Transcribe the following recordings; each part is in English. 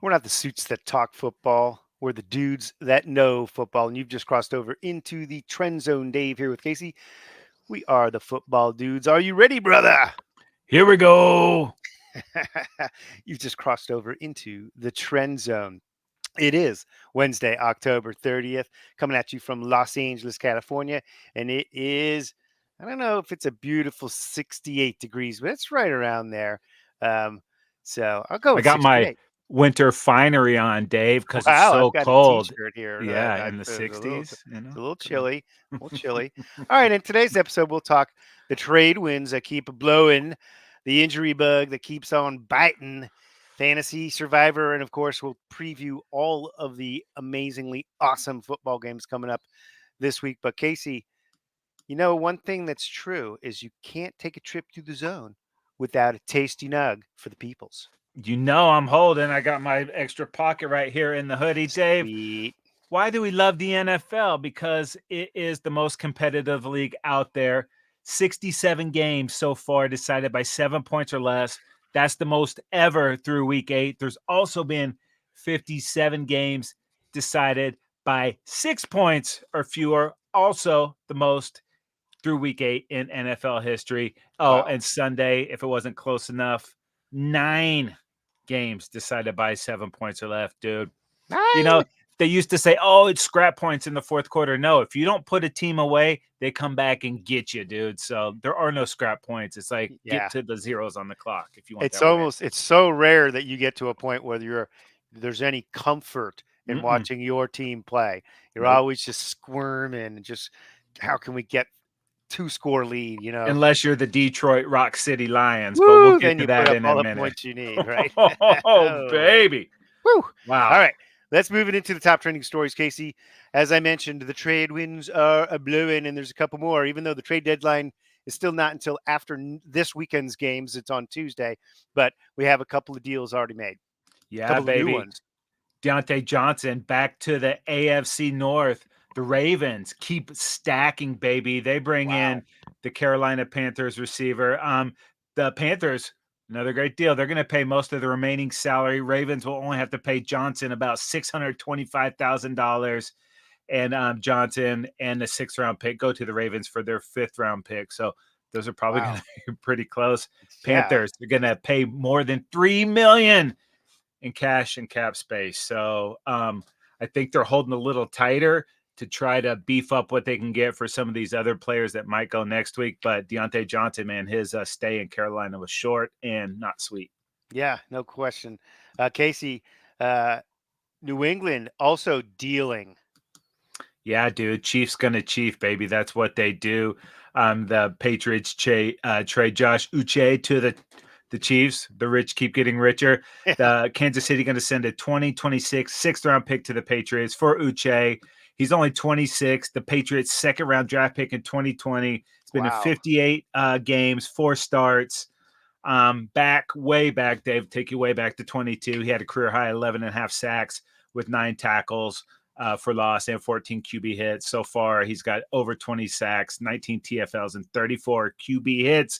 We're not the suits that talk football. We're the dudes that know football. And you've just crossed over into the trend zone. Dave here with Casey. We are the football dudes. Are you ready, brother? Here we go. You've just crossed over into the trend zone. It is Wednesday, October 30th, coming at you from Los Angeles, California. And it is, I don't know if it's a beautiful 68 degrees, but it's right around there. Um, so I'll go I with got my 68. winter finery on, Dave, because it's Wow, I've so got a cold. T-shirt here. Yeah, in the It's '60s, it's a little Come on. chilly, a little chilly. All right, in today's episode, we'll talk the trade wins that keep blowing, the injury bug that keeps on biting, fantasy survivor, and of course, we'll preview all of the amazingly awesome football games coming up this week. But Casey, one thing that's true is you can't take a trip to the zone without a tasty nug for the peoples. I'm holding. I got my extra pocket right here in the hoodie, Dave. Sweet. Why do we love the NFL? Because it is the most competitive league out there. 67 games so far decided by 7 points or less. That's the most ever through week 8. There's also been 57 games decided by 6 points or fewer, also the most through week 8 in NFL history. Oh, Wow. and Sunday, if it wasn't close enough, 9 games decided by 7 points or less, dude. You know, 9. they used to say, "Oh, it's scrap points in the fourth quarter." No, if you don't put a team away, they come back and get you, dude. So there are no scrap points. It's like get Yeah. to the zeros on the clock if you want It's that win. almost it's so rare that you get to a point where there's any comfort in Mm-mm. watching your team play. You're Nope. always just squirming and just how can we get 2-score lead? Unless you're the Detroit Rock City Lions, but we'll Woo! get Then to you put that up in a all the minute. points you need, right? Oh, Oh, baby. woo! All Wow. right. Let's move it into the top trending stories, Casey. As I mentioned, the trade winds are a blowing, and there's a couple more. Even though the trade deadline is still not until after this weekend's games, it's on Tuesday. But we have a couple of deals already made, a Yeah, couple of new baby. ones. Deontay Johnson back to the AFC North. The Ravens keep stacking, baby. They bring Wow. in the Carolina Panthers receiver. The Panthers, another great deal. They're going to pay most of the remaining salary. Ravens will only have to pay Johnson about $625,000, and Johnson and the 6th round pick go to the Ravens for their 5th round pick. So those are probably going Wow. to be pretty close. Yeah. Panthers are going to pay more than $3 million in cash and cap space. So I think they're holding a little tighter to try to beef up what they can get for some of these other players that might go next week. But Deontay Johnson, man, his stay in Carolina was short and not sweet. Yeah. No question. Casey, uh, New England also dealing. Yeah, dude. Chiefs gonna chief, baby. That's what they do. The Patriots trade Josh Uche to the Chiefs. The rich keep getting richer. The Kansas City going to send a 2026 6th round pick to the Patriots for Uche. He's only 26. The Patriots' 2nd round draft pick in 2020. It's been in Wow. 58 games, 4 starts. Way back, Dave, take you way back to 22. He had a career high 11 and a half sacks with 9 tackles for loss and 14 QB hits. So far, he's got over 20 sacks, 19 TFLs, and 34 QB hits.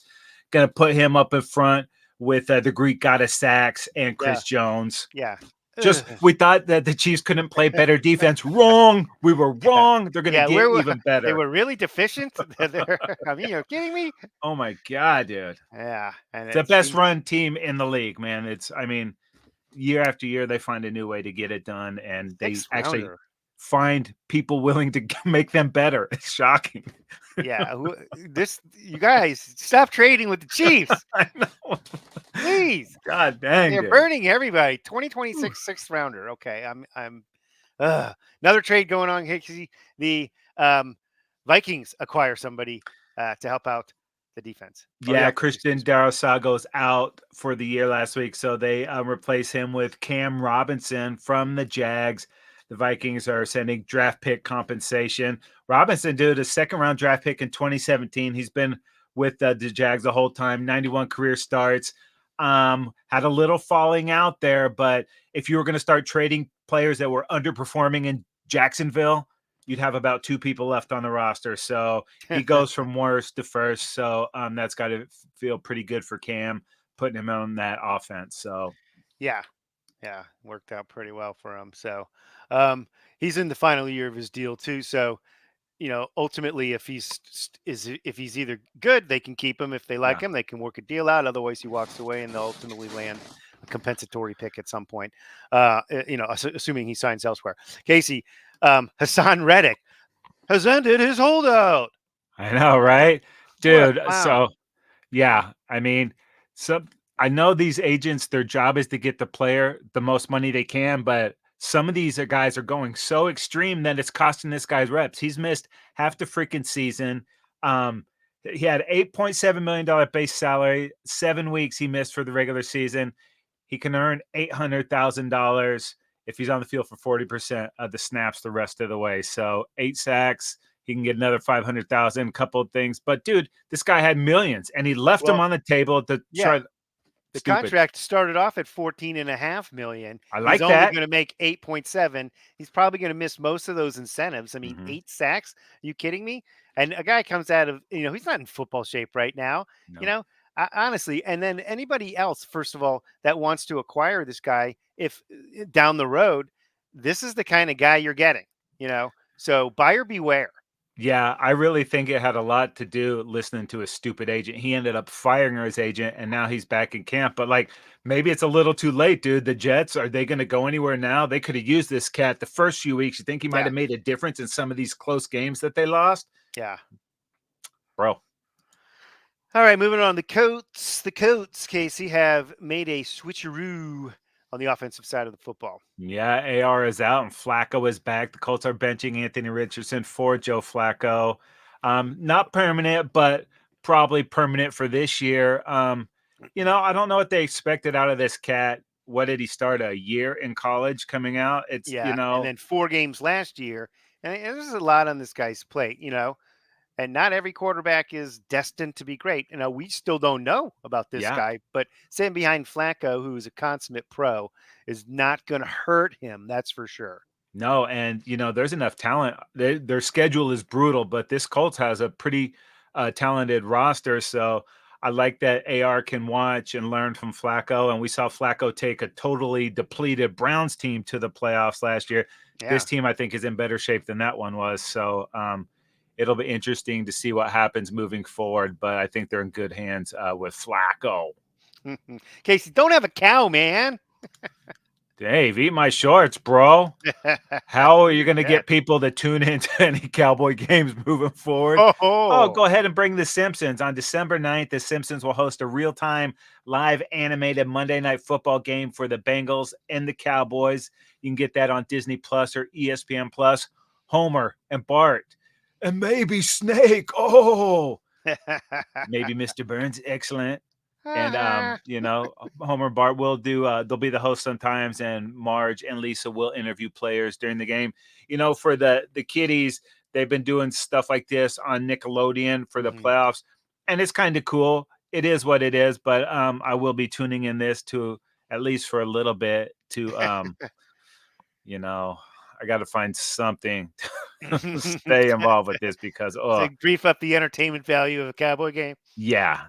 Going to put him up in front with the Greek god of sacks and Yeah. Chris Jones. Yeah. Just Ugh. we thought that the Chiefs couldn't play better defense. Wrong. We were Yeah. wrong. They're going to Yeah. get even They better. were really deficient. I mean, you're kidding me? Oh my god, dude! Yeah. And It's the it best seems run team in the league, man. I mean, year after year, they find a new way to get it done, and they sixth actually rounder. find people willing to make them better. It's shocking. Yeah. You guys stop trading with the Chiefs, I know. please. God dang, They're dude. burning everybody. 2026 sixth rounder. Okay. Another trade going on here. The um, Vikings acquire somebody to help out the defense or the Yeah, offense, Christian excuse me. Darasago's out for the year last week, so they replace him with Cam Robinson from the Jags. The Vikings are sending draft pick compensation. Robinson, dude, a 2nd round draft pick in 2017. He's been with the Jags the whole time. 91 career starts. Had a little falling out there, but if you were going to start trading players that were underperforming in Jacksonville, you'd have about 2 people left on the roster. So he goes from worst to first. So that's got to feel pretty good for Cam putting him on that offense. So Yeah. Yeah, worked out pretty well for him. So um, he's in the final year of his deal too. So ultimately, if he's either good, they can keep him. If they like Yeah. him, they can work a deal out. Otherwise, he walks away, and they'll ultimately land a compensatory pick at some point. Assuming he signs elsewhere. Casey, Hassan Reddick has ended his holdout. I know, right? What a Dude, clown! so yeah, I mean, some I know these agents, their job is to get the player the most money they can, but some of these guys are going so extreme that it's costing this guy's reps. He's missed half the freaking season. Um, he had $8.7 million base salary, 7 weeks he missed for the regular season. He can earn $800,000 if he's on the field for 40% of the snaps the rest of the way. So 8 sacks, he can get another 500,000, couple of things. But dude, this guy had millions and he left them Well, on the table to yeah, try. the Stupid. contract started off at 14.5 million. I He's like only that. going to make 8.7. He's probably going to miss most of those incentives. I mean, Hmm. 8 sacks? Are you kidding me? And a guy comes out of, he's not in football shape right now, you No. know, honestly. And then anybody else, first of all, that wants to acquire this guy, if down the road, this is the kind of guy you're getting, so buyer beware. Yeah, I really think it had a lot to do listening to his stupid agent. He ended up firing his agent and now he's back in camp. But like maybe it's a little too late, dude. The Jets, are they going to go anywhere now? They could have used this cat the first few weeks. You think he might Yeah. have made a difference in some of these close games that they lost? Yeah. Bro. All right, moving on. The Coats, Casey, have made a switcheroo on the offensive side of the football. Yeah, AR is out and Flacco is back. The Colts are benching Anthony Richardson for Joe Flacco. Not permanent, but probably permanent for this year. I don't know what they expected out of this cat. What did he start a year in college coming out? It's, Yeah, and then 4 games last year, and there's a lot on this guy's plate, and not every quarterback is destined to be great. We still don't know about this yeah. guy, but sitting behind Flacco, who's a consummate pro, is not going to hurt him. That's for sure. No, and there's enough talent. Their schedule is brutal, but this Colts has a pretty talented roster. So I like that AR can watch and learn from Flacco. And we saw Flacco take a totally depleted Browns team to the playoffs last year. This Yeah. team, I think, is in better shape than that one was. So it'll be interesting to see what happens moving forward. But I think they're in good hands with Flacco. Casey, don't have a cow, man. Dave, eat my shorts, bro. How are you going to Yeah. get people to tune into any Cowboy games moving forward? Oh, Oh. go ahead and bring The Simpsons. On December 9th, The Simpsons will host a real time live animated Monday Night Football game for the Bengals and the Cowboys. You can get that on Disney Plus or ESPN Plus. Homer and Bart and maybe Snake. Oh, maybe Mr. Burns. Excellent. And Homer and Bart will do they'll be the host sometimes, and Marge and Lisa will interview players during the game. For the kiddies, they've been doing stuff like this on Nickelodeon for the Mhm. playoffs, and it's kind of cool. It is what it is, but I will be tuning in this to at least for a little bit to you know I got to find something to stay involved with this because To brief up the entertainment value of a Cowboy game. Oh yeah,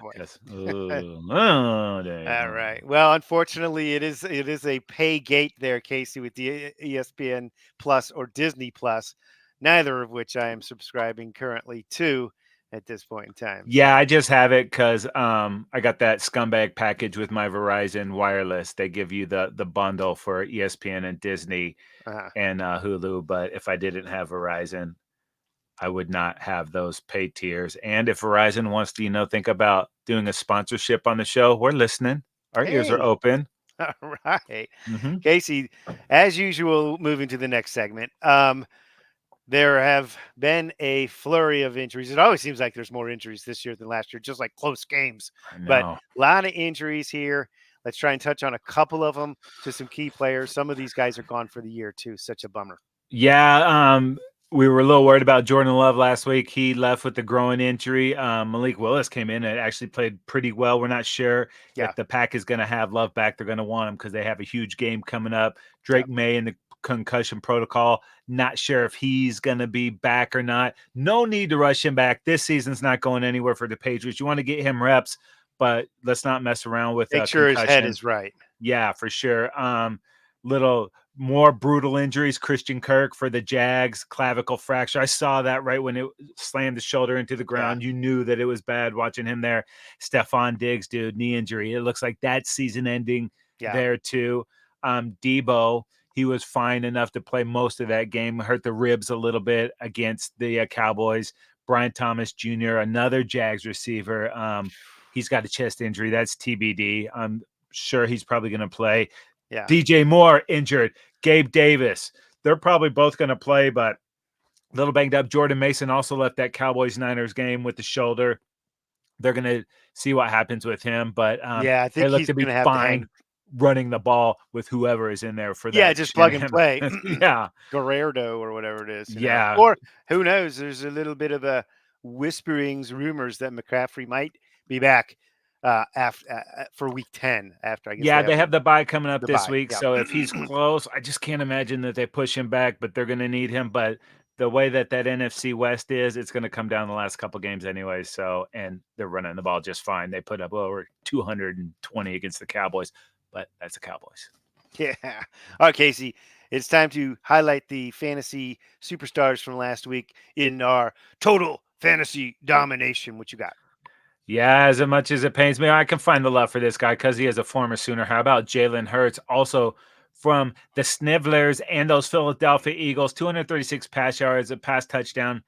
boy. because All right. Well, unfortunately, it is a pay gate there, Casey, with the ESPN Plus or Disney Plus, neither of which I am subscribing currently to at this point in time. Yeah, So, I just have it because I got that scumbag package with my Verizon wireless. They give you the bundle for ESPN and Disney uh, and Hulu. But if I didn't have Verizon, I would not have those paid tiers. And if Verizon wants to, think about doing a sponsorship on the show, we're listening. Our ears are hey, open. all right, Hmm. Casey. As usual, moving to the next segment. There have been a flurry of injuries. It always seems like there's more injuries this year than last year, just like close games. I But know. a lot of injuries here. Let's try and touch on a couple of them to some key players. Some of these guys are gone for the year too. Such a bummer. Yeah, we were a little worried about Jordan Love last week. He left with a groin injury. Malik Willis came in and actually played pretty well. We're not sure Yeah. if the Pack is going to have Love back. They're going to want him because they have a huge game coming up. Drake Yep. May in the concussion protocol. Not sure if he's going to be back or not. No need to rush him back. This season's not going anywhere for the Patriots. You want to get him reps, but let's not mess around with Make sure his head concussion. is right. Yeah, for sure. Little more brutal injuries. Christian Kirk for the Jags, clavicle fracture. I saw that right when it slammed the shoulder into the Yeah. ground. You knew that it was bad watching him there. Stephon Diggs, dude, knee injury. It looks like that season ending Yeah. there too. Debo, he was fine enough to play most of that game. Hurt the ribs a little bit against the Cowboys. Brian Thomas Jr., another Jags receiver. He's got a chest injury. That's TBD. I'm sure he's probably going to play. Yeah. DJ Moore injured. Gabe Davis. They're probably both going to play, but a little banged up. Jordan Mason also left that Cowboys-Niners game with the shoulder. They're going to see what happens with him, but Yeah. I they think look he's to be going to have to hang. fine running the ball with whoever is in there for Yeah. that Just plug and Shanahan. play. Yeah. Guerrero or whatever it is, Yeah. Or who knows? There's a little bit of a whisperings, rumors that McCaffrey might be back after for week 10. After I guess Yeah, they have the bye coming up the this bye. week. Yeah. So if he's close, I just can't imagine that they push him back, but they're going to need him. But the way that NFC West is, it's going to come down the last couple games anyway. So, and they're running the ball just fine. They put up over 220 against the Cowboys, but that's the Cowboys. Yeah. All right, Casey. It's time to highlight the fantasy superstars from last week in our total fantasy domination. What you got? Yeah, as much as it pains me, I can find the love for this guy because he is a former Sooner. How about Jalen Hurts, also from the Snivellers and those Philadelphia Eagles? 236 pass yards, a pass touchdown,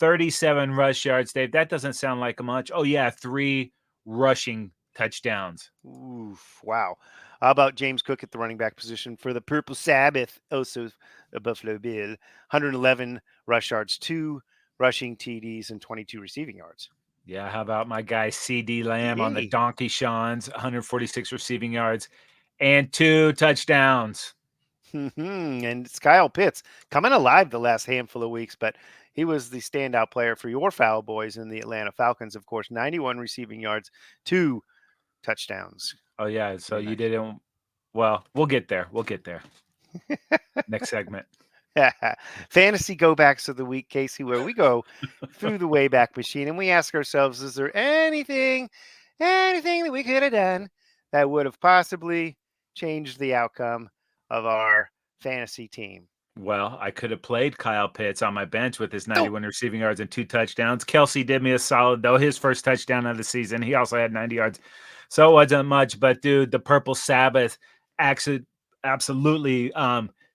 37 rush yards. Dave, that doesn't sound like much. Oh yeah, 3 rushing touchdowns. Oof, wow. How about James Cook at the running back position for the Purple Sabbath, also a Buffalo Bill? 111 rush yards, 2 rushing TDs, and 22 receiving yards. Yeah, how about my guy CD Lamb on the Hey. Donkey Shawns? 146 receiving yards and 2 touchdowns. And it's Kyle Pitts coming alive the last handful of weeks, but he was the standout player for your Foul Boys in the Atlanta Falcons, of course. 91 receiving yards, 2 touchdowns. Oh yeah, so Very you nice. didn't. Well, we'll get there. We'll get there. Next segment. Fantasy go backs of the week, Casey, where we go through the Wayback Machine and we ask ourselves, is there anything that we could have done that would have possibly changed the outcome of our fantasy team? Well, I could have played Kyle Pitts on my bench with his Oh, 91 receiving yards and 2 touchdowns. Kelsey did me a solid, though. His first touchdown of the season. He also had 90 yards. So it wasn't much. But, dude, the Purple Sabbath absolutely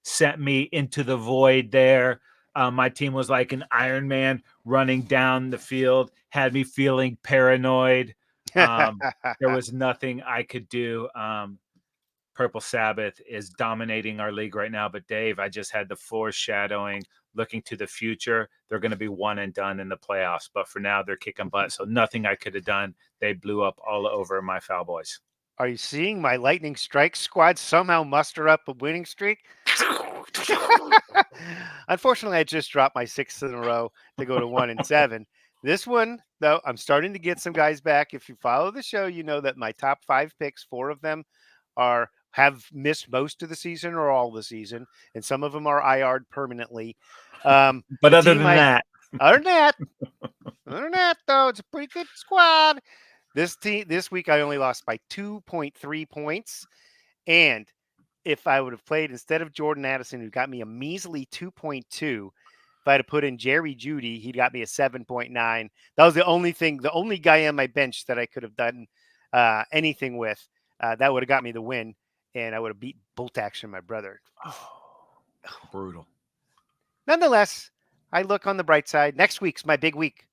sent me into the void there. My team was like an Iron Man running down the field, had me feeling paranoid. There was nothing I could do. Purple Sabbath is dominating our league right now. But Dave, I just had the foreshadowing looking to the future. They're going to be one and done in the playoffs. But for now, they're kicking butt. So nothing I could have done. They blew up all over my Foul Boys. Are you seeing my lightning strike squad somehow muster up a winning streak? Unfortunately, I just dropped my 6th in a row to go to 1-7. This one, though, I'm starting to get some guys back. If you follow the show, you know that my top 5 picks, 4 of them have missed most of the season or all the season, and some of them are IR'd permanently. But The other team than that, other than that, though, it's a pretty good squad. This week I only lost by 2.3 points, and if I would have played instead of Jordan Addison, who got me a measly 2.2, if I had put in Jerry Judy, he got me a 7.9. That was the only guy on my bench that I could have done anything with. That would have got me the win, and I would have beat Bolt Action, my brother. brutal. Nonetheless, I look on the bright side. Next week's my big week.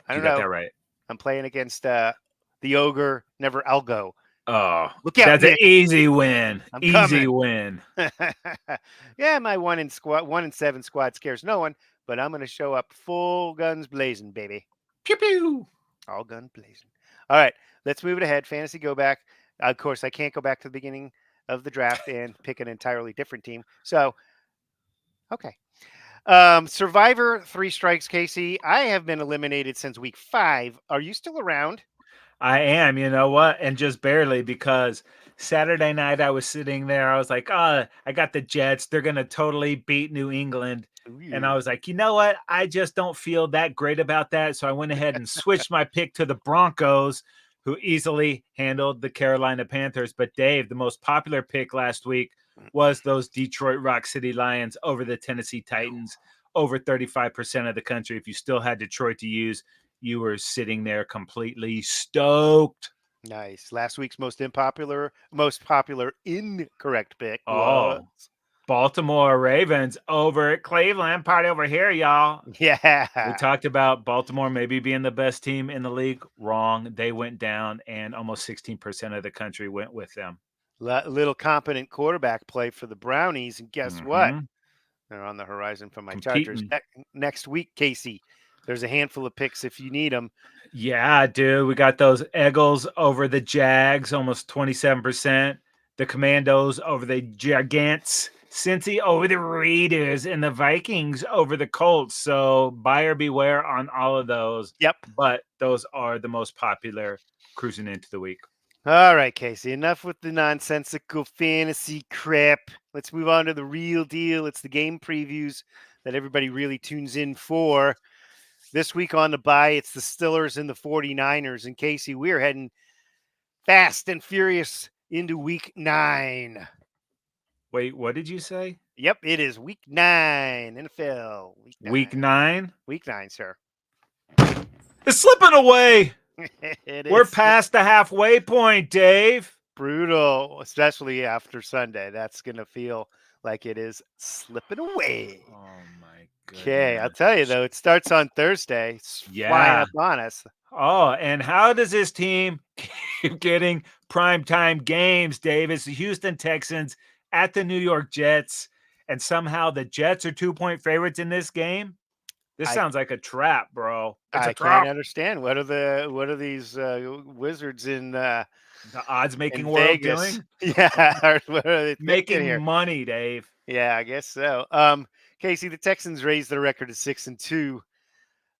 I You don't got know. that right. I'm playing against the Ogre, Never Algo. Oh, Look out, that's an Nick. easy win. I'm Easy coming. win. Yeah, my 1-7 squad scares no one, but I'm going to show up full guns blazing, baby. Pew pew. All guns blazing. All right, let's move it ahead. Fantasy go back. Of course, I can't go back to the beginning of the draft and pick an entirely different team. So, okay. Survivor 3 strikes, Casey. I have been eliminated since week 5. Are you still around? I am, you know what? And just barely because Saturday night I was sitting there. I was like, oh, I got the Jets. They're going to totally beat New England. And I Ooh. was like, you know what? I just don't feel that great about that. So I went ahead and switched my pick to the Broncos who easily handled the Carolina Panthers. But Dave, the most popular pick last week was those Detroit Rock City Lions over the Tennessee Titans, over 35% of the country. If you still had Detroit to use, you were sitting there completely stoked. Nice. Last week's most popular incorrect pick was Oh, Baltimore Ravens over at Cleveland. Party over here, y'all. We yeah, talked about Baltimore maybe being the best team in the league. Wrong. They went down, and almost 16% of the country went with them. little competent quarterback play for the Brownies, and guess what? Mm-hmm. They're on the horizon for my Chargers Competing. next week, Casey. There's a handful of picks if you need them. Yeah, dude. We got those Eagles over the Jags, almost 27%. The Commandos over the Giants. Cincy over the Raiders, and the Vikings over the Colts. So buyer beware on all of those. Yep. But those are the most popular cruising into the week. All right, Casey. Enough with the nonsensical fantasy crap. Let's move on to the real deal. It's the game previews that everybody really tunes in for. This week on the bye, it's the Steelers and the 49ers. And Casey, we're heading fast and furious into week 9. Wait, what did you say? Yep, it is week 9, NFL. Week 9. Week 9? Week 9, sir. It's slipping away. It We're is past the halfway point, Dave. brutal, especially after Sunday. That's going to feel like it is slipping away. Oh my Okay, I'll goodness. tell you though, it starts on Thursday. It's flying Yeah. up on us. Oh, and how does this team keep getting primetime games, Dave? It's the Houston Texans at the New York Jets, and somehow the Jets are 2-point favorites in this game. This I sounds like a trap, bro. It's a I can't trap. understand what are these wizards The odds making in world Vegas? doing? Yeah, what are they thinking Making here? money, Dave. Yeah, I guess so. Casey, the Texans raised their record to 6-2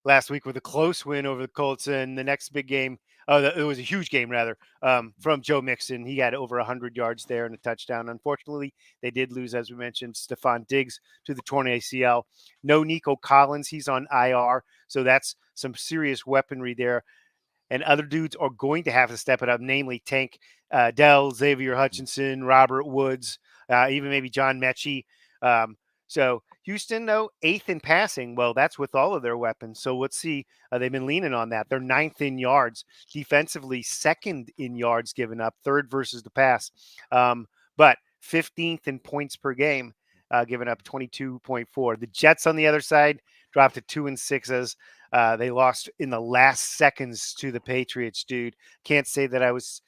last week with a close win over the Colts. And the next big game, it was a huge game rather, from Joe Mixon. He had over 100 yards there and a touchdown. Unfortunately, they did lose, as we mentioned, Stephon Diggs to the torn ACL. No Nico Collins, he's on IR, so that's some serious weaponry there. And other dudes are going to have to step it up, namely Tank Dell, Xavier Hutchinson, Robert Woods, even maybe John Mechie. So Houston, though, 8th in passing. Well, that's with all of their weapons. So let's see. They've been leaning on that. They're 9th in yards. Defensively, 2nd in yards given up, 3rd versus the pass. But 15th in points per game, giving up 22.4. The Jets on the other side dropped to 2-6 as they lost in the last seconds to the Patriots, dude. Can't say that I was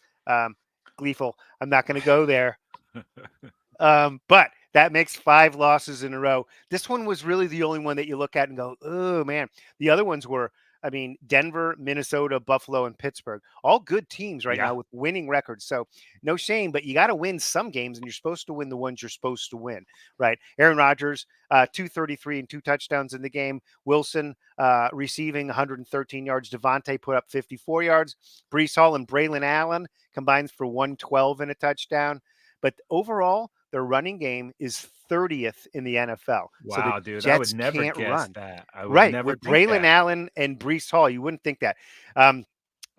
gleeful. I'm not going to go there. But that makes 5 losses in a row. This one was really the only one that you look at and go, oh, man. The other ones were, Denver, Minnesota, Buffalo, and Pittsburgh. All good teams right Yeah. now with winning records. So no shame, but you got to win some games, and you're supposed to win the ones you're supposed to win, right? Aaron Rodgers, 233 and 2 touchdowns in the game. Wilson receiving 113 yards. Devontae put up 54 yards. Brees Hall and Braylon Allen combined for 112 and a touchdown. But overall, their running game is 30th in the NFL. So the Wow, dude. I would Jets never can't guess run. that. I would Right. never With think Braylon that. Allen and Brees Hall, you wouldn't think that.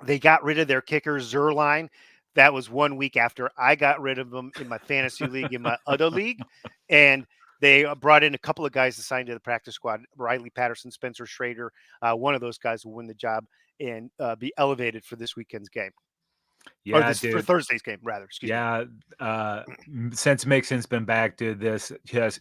They got rid of their kicker, Zerline. That was 1 week after I got rid of them in my fantasy league, in my other league. And they brought in a couple of guys assigned to the practice squad, Riley Patterson, Spencer Schrader. One of those guys will win the job and be elevated for this weekend's game. Or Yeah, this for dude. Thursday's game, rather. Excuse me. Yeah, since Mixon's been back, dude, this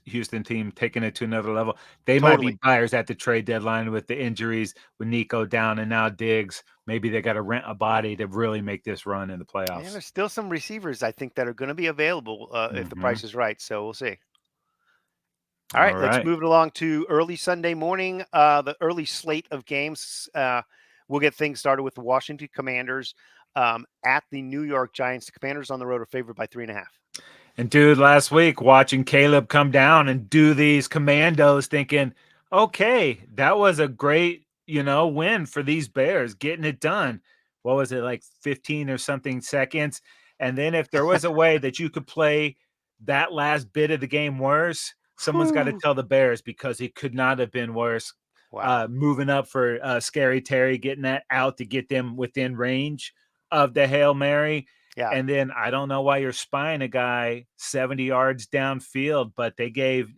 Houston team taking it to another level. They might be Totally. buyers at the trade deadline with the injuries, with Nico down and now Diggs. Maybe they got to rent a body to really make this run in the And playoffs. there's still some receivers I think that are going to be available if the Mhm. price is right. So we'll see. All All right, let's right. move it along to early Sunday morning. The early slate of games. We'll get things started with the Washington Commanders at the New York Giants. The Commanders on the road are favored by 3.5. And dude, last week watching Caleb come down and do these commandos, thinking, okay, that was a great, win for these Bears, getting it done. What was it, like 15 or something seconds? And then if there was a way that you could play that last bit of the game worse, someone's got to Whew. tell the Bears, because it could not have been worse. Wow. Moving up for Scary Terry, getting that out to get them within range. of the Hail Mary. Yeah. And then I don't know why you're spying a guy 70 yards downfield, but they gave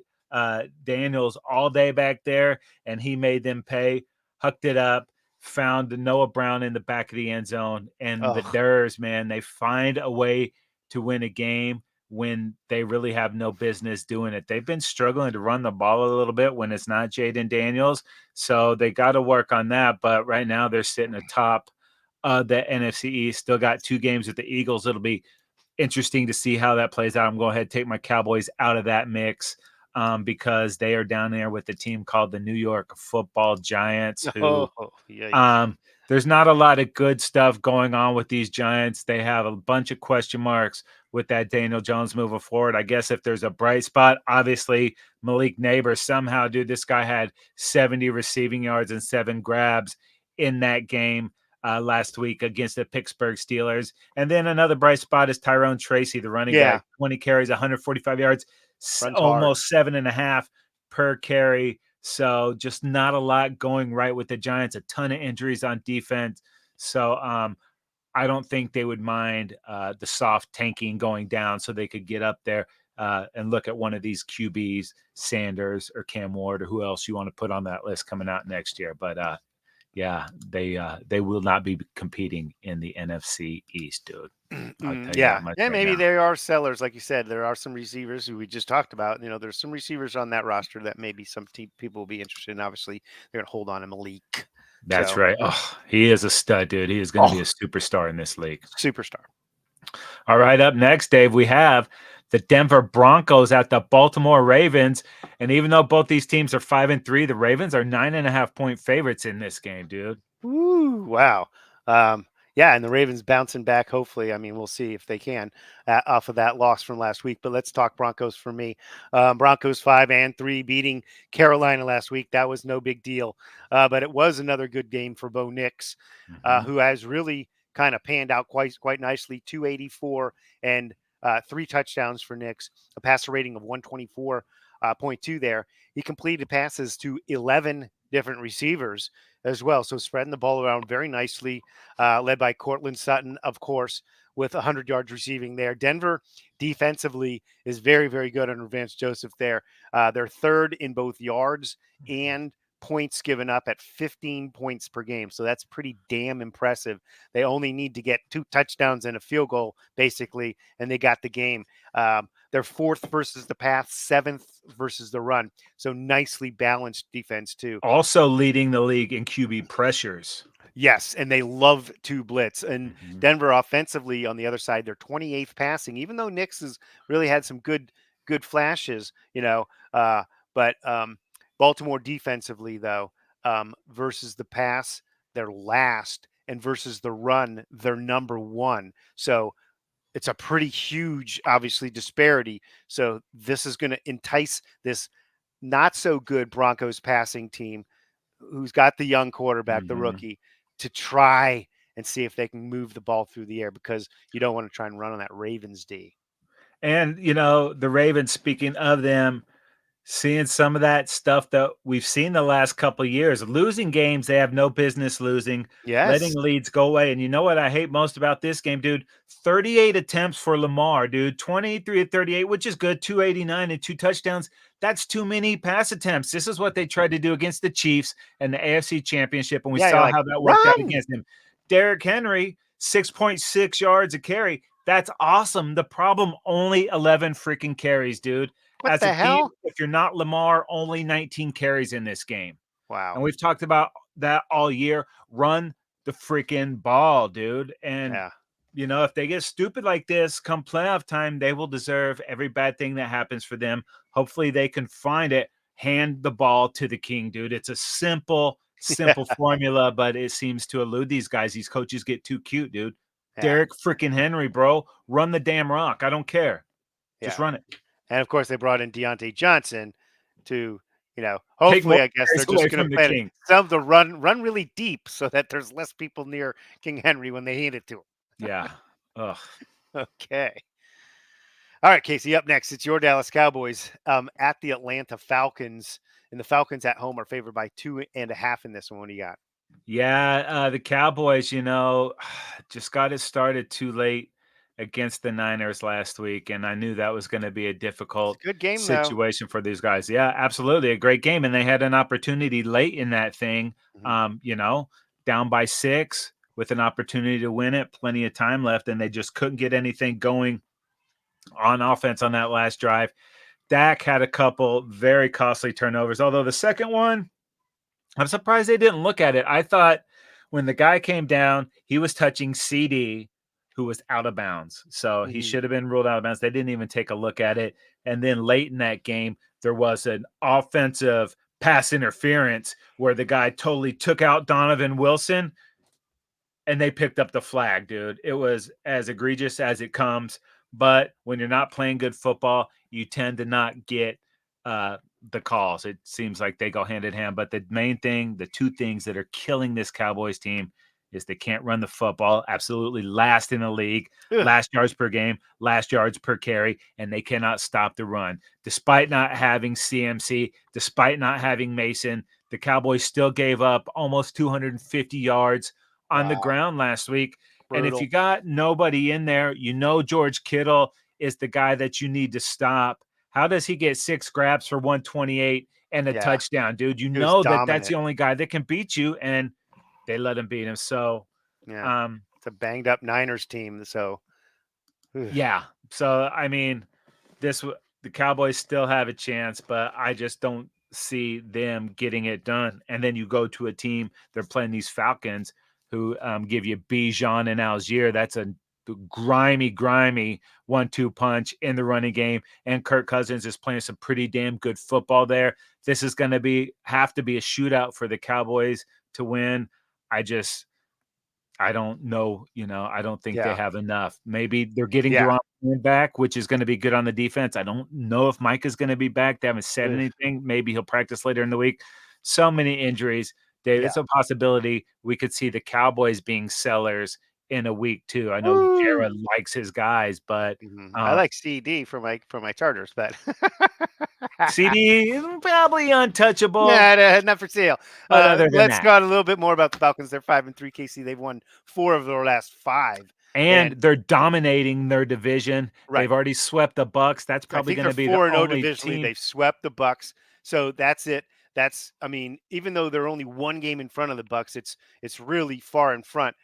Daniels all day back there, and he made them pay, hucked it up, found Noah Brown in the back of the end zone. And the Oh, Durs, man, they find a way to win a game when they really have no business doing it. They've been struggling to run the ball a little bit when it's not Jaden Daniels. So they got to work on that. But right now they're sitting atop the NFC East. Still got 2 games with the Eagles. It'll be interesting to see how that plays out. I'm going to go ahead and take my Cowboys out of that mix because they are down there with a team called the New York Football Giants, who oh, yikes. there's not a lot of good stuff going on with these Giants. They have a bunch of question marks with that Daniel Jones moving forward. I guess if there's a bright spot, obviously Malik Neighbor somehow, dude, this guy had 70 receiving yards and 7 grabs in that game last week against the Pittsburgh Steelers. And then another bright spot is Tyrone Tracy, the running Yeah. back, 20 carries, 145 yards, Runs hard. almost 7.5 per carry. So just not a lot going right with the Giants. A ton of injuries on defense. So I don't think they would mind the soft tanking going down so they could get up there and look at one of these QBs, Sanders or Cam Ward or who else you want to put on that list coming out next year. But yeah, they will not be competing in the NFC East, dude. I'll tell you that Yeah. much And right maybe now. there are sellers, like you said. There are some receivers who we just talked about. There's some receivers on that roster that maybe some people will be interested in. Obviously, they're going to hold on to Malik. That's So, right. Oh, he is a stud, dude. He is going to be oh, a superstar in this league. superstar. All right, up next, Dave, we have the Denver Broncos at the Baltimore Ravens. And even though both these teams are 5-3, the Ravens are 9.5-point favorites in this game, dude. Woo, wow. Yeah, and the Ravens bouncing back. Hopefully, I mean, we'll see if they can off of that loss from last week. But let's talk Broncos for me. Broncos 5-3, beating Carolina last week. That was no big deal, but it was another good game for Bo Nix, Mm-hmm. who has really kind of panned out quite nicely. 284 and 3 touchdowns for Nix, a passer rating of 124.2 there. He completed passes to 11 different receivers as well. So spreading the ball around very nicely, led by Cortland Sutton, of course, with 100 yards receiving there. Denver defensively is very, very good under Vance Joseph there. They're third in both yards and points given up at 15 points per game. So that's pretty damn impressive. They only need to get 2 touchdowns and a field goal, basically, and they got the game. They're 4th versus the pass, 7th versus the run. So nicely balanced defense, too. Also leading the league in QB pressures. Yes, and they love to blitz. And Mm-hmm. Denver offensively on the other side, they're 28th passing, even though Knicks has really had some good flashes, but Baltimore defensively though, versus the pass, they're last, and versus the run, they're number 1. So it's a pretty huge, obviously, disparity. So this is going to entice this not so good Broncos passing team who's got the young quarterback, the Mm-hmm. rookie, to try and see if they can move the ball through the air because you don't want to try and run on that Ravens D. And, the Ravens, speaking of them, seeing some of that stuff that we've seen the last couple of years, losing games they have no business losing, letting Yes. leads go away. And you know what I hate most about this game, dude? 38 attempts for Lamar, dude. 23 at 38, which is good. 289 and 2 touchdowns. That's too many pass attempts. This is what they tried to do against the Chiefs and the AFC Championship, and we Yeah, you're saw like, how that worked out run. against him. Derrick Henry, 6.6 yards a carry. That's awesome. The problem, only 11 freaking carries, dude. What As a the team, hell? if you're not Lamar, only 19 carries in this game. And Wow. we've talked about that all year. Run the freaking ball, dude. And, Yeah. if they get stupid like this come playoff time, they will deserve every bad thing that happens for them. Hopefully they can find it. Hand the ball to the king, dude. It's a simple formula, but it seems to elude these guys. These coaches get too cute, dude. Yeah. Derek freaking Henry, bro. Run the damn rock. I don't care. Just Yeah. run it. And of course, they brought in Deontay Johnson to, Take more hopefully, I guess they're carries just away going to from the plan it. king. Some of the run really deep so that there's less people near King Henry when they hand it to Yeah. Ugh. him. Okay. All right, Casey, up next, it's your Dallas Cowboys at the Atlanta Falcons. And the Falcons at home are favored by 2.5 in this one. What do you got? Yeah, the Cowboys, just got it started too late against the Niners last week, and I knew that was going to be a It's difficult a good game though. situation for these guys. Yeah, absolutely, a great game, and they had an opportunity late in that thing. Mhm. Down by 6 with an opportunity to win it, plenty of time left, and they just couldn't get anything going on offense on that last drive. Dak had a couple very costly turnovers, although the second one I'm surprised they didn't look at it. I thought when the guy came down, he was touching CD, who was out of bounds. So he Mhm. should have been ruled out of bounds. They didn't even take a look at it. And then late in that game, there was an offensive pass interference where the guy totally took out Donovan Wilson and they picked up the flag, dude. It was as egregious as it comes. But when you're not playing good football, you tend to not get uh, the calls. It seems like they go hand in hand. But the main thing, the two things that are killing this Cowboys team is they can't run the football. Absolutely last in the league, Ugh, last yards per game, last yards per carry, and they cannot stop the run. Despite not having CMC, despite not having Mason, the Cowboys still gave up almost 250 yards on the wow, ground last week. And if you brutal. got nobody in there, George Kittle is the guy that you need to stop. How does he get 6 grabs for 128 and a Yeah, touchdown, dude? You he was know that that's the dominant. only guy that can beat you, and they let him beat him. So, Yeah, um, it's a banged up Niners team. So, ugh, yeah. So I mean, the Cowboys still have a chance, but I just don't see them getting it done. And then you go to a team they're playing these Falcons who give you Bijan and Algier. That's a grimy 1-2 punch in the running game. And Kirk Cousins is playing some pretty damn good football there. This is going to have to be a shootout for the Cowboys to win. I just I don't know, I don't think they yeah, have enough. Maybe they're getting yeah, Deron back, which is gonna be good on the defense. I don't know if Mike is gonna be back. They haven't said ugh, anything. Maybe he'll practice later in the week. So many injuries. Dave, yeah. it's a possibility we could see the Cowboys being sellers in a week too. I know Woo! Jared likes his guys, but I um, like CD for my Chargers, but CD is probably untouchable. yeah, not for sale. But other than Let's that, talk a little bit more about the Falcons. They're 5-3. KC. They've won 4 of their last 5, and and they're dominating their division. right. They've already swept the Bucks. That's I probably think going they're to be the 4-0 only divisionally. team. They've swept the Bucks. So that's it. That's I mean, even though they're only one game in front of the Bucks, it's really far in front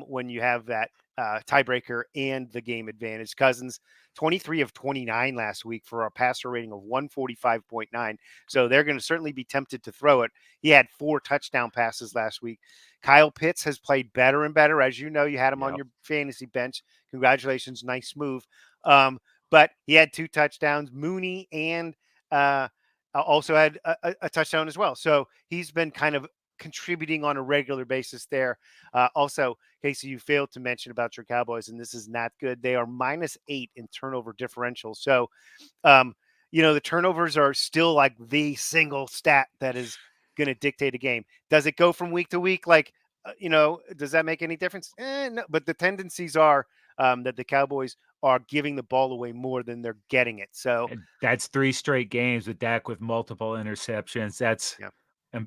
when you have that tiebreaker and the game advantage. Cousins 23 of 29 last week for a passer rating of 145.9. So they're going to certainly be tempted to throw it. He had 4 touchdown passes last week. Kyle Pitts has played better and better. As you know, you had him on Yep. your fantasy bench. Congratulations. Nice move. Um, but he had 2 touchdowns. Mooney and uh, also had a touchdown as well. So he's been kind of contributing on a regular basis there. Also, Casey, you failed to mention about your Cowboys, and this is not good. They are -8 in turnover differential. So, um, the turnovers are still like the single stat that is going to dictate a game. Does it go from week to week? Like, does that make any difference? No, but the tendencies are that the Cowboys are giving the ball away more than they're getting it. So, And that's 3 straight games with Dak with multiple interceptions. That's yeah.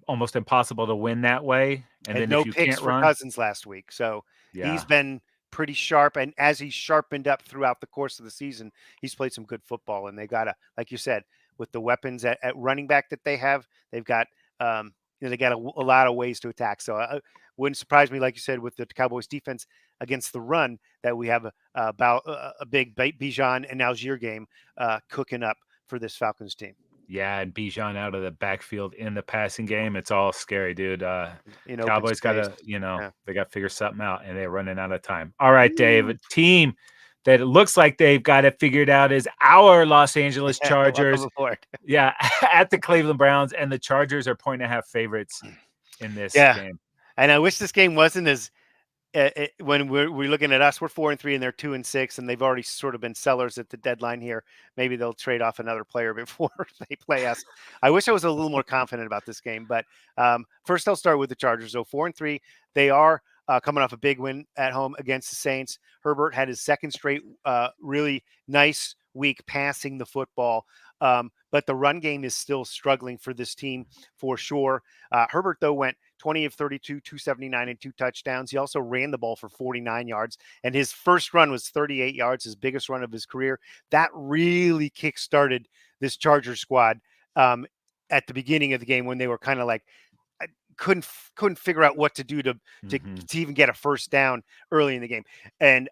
almost impossible to win that way. And And then no if you picks can't for run, Cousins last week. So he's yeah. been pretty sharp. And as he's sharpened up throughout the course of the season, he's played some good football. And they got like you said, with the weapons at running back that they have, they've got, they got a lot of ways to attack. So wouldn't surprise me, like you said, with the Cowboys defense against the run, that we have about a big Bijan and Algier game cooking up for this Falcons team. Yeah, and Bijan out of the backfield in the passing game. It's all scary, dude. In open Cowboys space. gotta, Yeah. they gotta figure something out and they're running out of time. All right, Dave. Woo! A team that it looks like they've got it figured out is our Los Angeles Welcome Chargers. aboard. Yeah, at the Cleveland Browns, and the Chargers are 1.5 favorites in this Yeah. game. And I wish this game wasn't as when we're looking at us, we're 4-3 and they're 2-6, and they've already sort of been sellers at the deadline here. Maybe they'll trade off another player before they play us. I wish I was a little more confident about this game, but first I'll start with the Chargers. So 4-3, they are coming off a big win at home against the Saints. Herbert had his second straight really nice week passing the football. But the run game is still struggling for this team for sure. Herbert, though, went 20 of 32, 279, and 2 touchdowns. He also ran the ball for 49 yards, and his first run was 38 yards, his biggest run of his career. That really kick-started this Chargers squad at the beginning of the game when they were kind of like, couldn't figure out what to do to even get a first down early in the game. And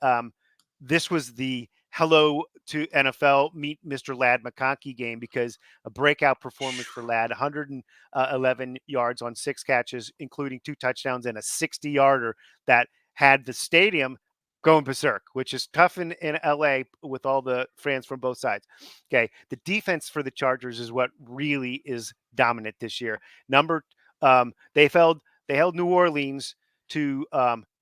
this was the hello to NFL meet Mr. Ladd McConkey game, because a breakout performance for Ladd, 111 yards on 6 catches, including 2 touchdowns and a 60-yarder that had the stadium going berserk, which is tough in LA with all the fans from both sides. Okay. The defense for the Chargers is what really is dominant this year. They held New Orleans to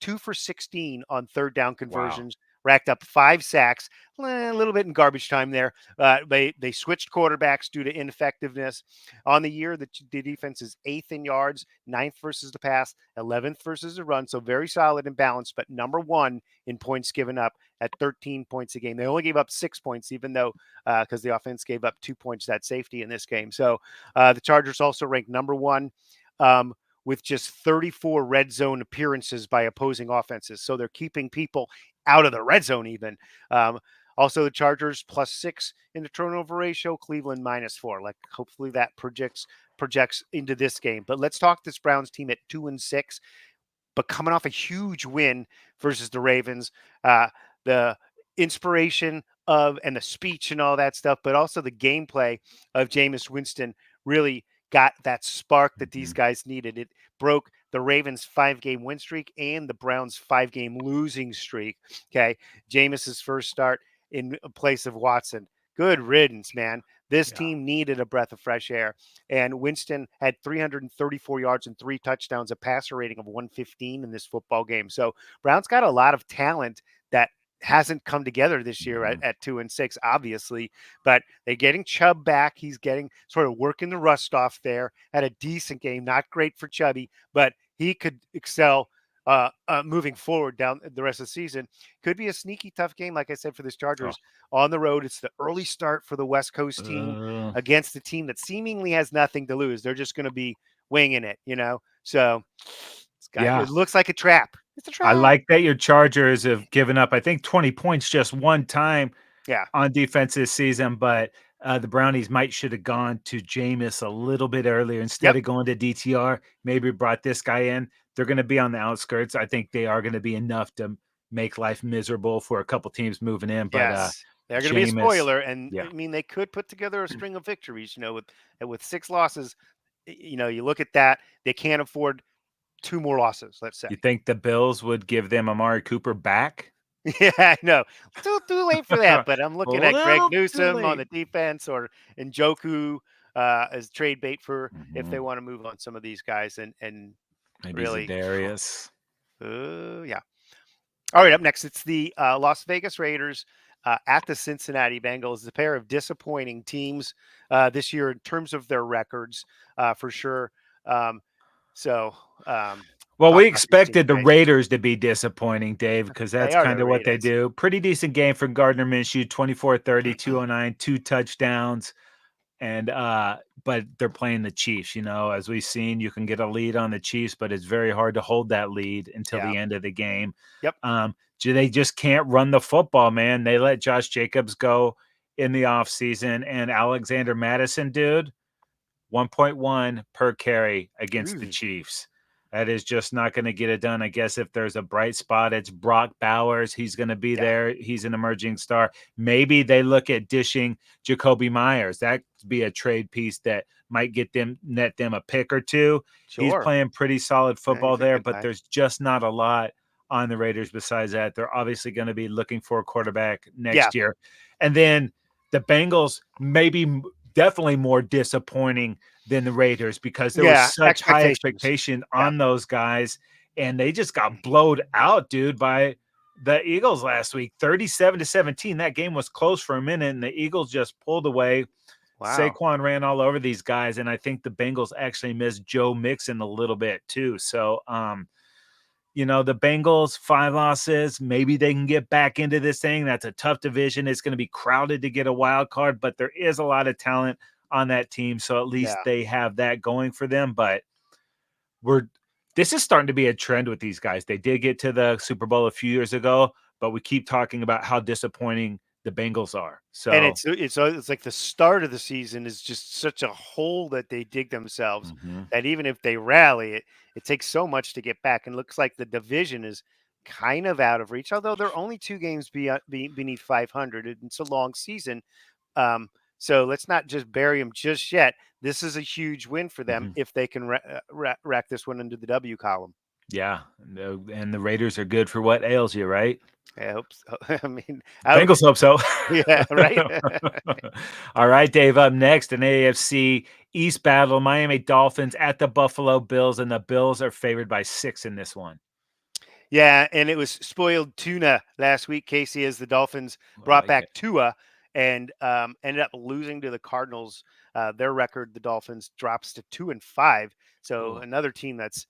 2 for 16 on third down conversions, racked up 5 sacks, a little bit in garbage time there. They switched quarterbacks due to ineffectiveness. On the year, the defense is 8th in yards, 9th versus the pass, 11th versus the run, so very solid and balanced, but number 1 in points given up at 13 points a game. They only gave up 6 points, even though because the offense gave up 2 points that safety in this game. So the Chargers also ranked number 1 with just 34 red zone appearances by opposing offenses. So they're keeping people out of the red zone even. Also, the Chargers +6 in the turnover ratio, Cleveland -4. Like, hopefully that projects into this game. But let's talk this Browns team at 2-6, but coming off a huge win versus the Ravens. The inspiration of and the speech and all that stuff, but also the gameplay of Jameis Winston really got that spark that these guys needed. It broke the Ravens' 5-game win streak and the Browns' 5-game losing streak. Okay. Jameis's first start in place of Watson. Good riddance, man. This team needed a breath of fresh air. And Winston had 334 yards and 3 touchdowns, a passer rating of 115 in this football game. So Browns got a lot of talent that hasn't come together this year at 2-6, obviously, but they're getting Chubb back. He's getting sort of working the rust off there. Had a decent game, not great for Chubby, but he could excel moving forward down the rest of the season. Could be a sneaky tough game, like I said, for this Chargers on the road. It's the early start for the West Coast team against a team that seemingly has nothing to lose. They're just going to be winging it, So it looks like a trap. It's a trap. I like that your Chargers have given up, I think, 20 points just one time on defense this season, but the Brownies should have gone to Jameis a little bit earlier instead of going to DTR. Maybe brought this guy in. They're going to be on the outskirts. I think they are going to be enough to make life miserable for a couple teams moving in. But they're going to be a spoiler, and I mean, they could put together a string of victories. With 6 losses, you look at that, they can't afford 2 more losses, let's say. You think the Bills would give them Amari Cooper back? Yeah, I know. Too late for that, but I'm looking at Greg Newsome on the defense or Njoku as trade bait for if they want to move on some of these guys and maybe really Darius. Yeah. All right, up next, it's the Las Vegas Raiders at the Cincinnati Bengals. A pair of disappointing teams this year in terms of their records, for sure. Well, we expected the Raiders to be disappointing, Dave, because that's kind of what they do. Pretty decent game for Gardner Minshew, 24-30, 209, 2 touchdowns. And but they're playing the Chiefs. As we've seen, you can get a lead on the Chiefs, but it's very hard to hold that lead until the end of the game. Yep. They just can't run the football, man. They let Josh Jacobs go in the offseason, and Alexander Madison, dude, 1.1 per carry against the Chiefs. That is just not going to get it done. I guess if there's a bright spot, it's Brock Bowers. He's going to be there. He's an emerging star. Maybe they look at dishing Jacoby Myers. That'd be a trade piece that might net them a pick or 2. Sure. He's playing pretty solid football there, but there's just not a lot on the Raiders besides that. They're obviously going to be looking for a quarterback next year. And then the Bengals definitely more disappointing than the Raiders because there was such high expectation on those guys, and they just got blowed out, dude, by the Eagles last week, 37-17. That game was close for a minute, and the Eagles just pulled away. Wow. Saquon ran all over these guys, and I think the Bengals actually missed Joe Mixon a little bit too. So, the Bengals, 5 losses. Maybe they can get back into this thing. That's a tough division. It's going to be crowded to get a wild card, but there is a lot of talent on that team. So at least they have that going for them. But This is starting to be a trend with these guys. They did get to the Super Bowl a few years ago, but we keep talking about how disappointing the Bengals are. And So, it's like the start of the season is just such a hole that they dig themselves mhm. that even if they rally, it takes so much to get back. And looks like the division is kind of out of reach, although they're only 2 games beneath 500. It's a long season. Um, so let's not just bury them just yet. This is a huge win for them Mhm. if they can rack this one into the W column. Yeah, no, and the Raiders are good for what ails you, right? I hope so. I mean, Bengals hope so. yeah, right. All right, Dave, up next, an AFC East battle, Miami Dolphins at the Buffalo Bills, and the Bills are favored by 6 in this one. Yeah, and it was spoiled tuna last week, Casey, as the Dolphins I brought like it. back Tua and ended up losing to the Cardinals. Their record, the Dolphins, drops to 2-5. So Ooh. another team that's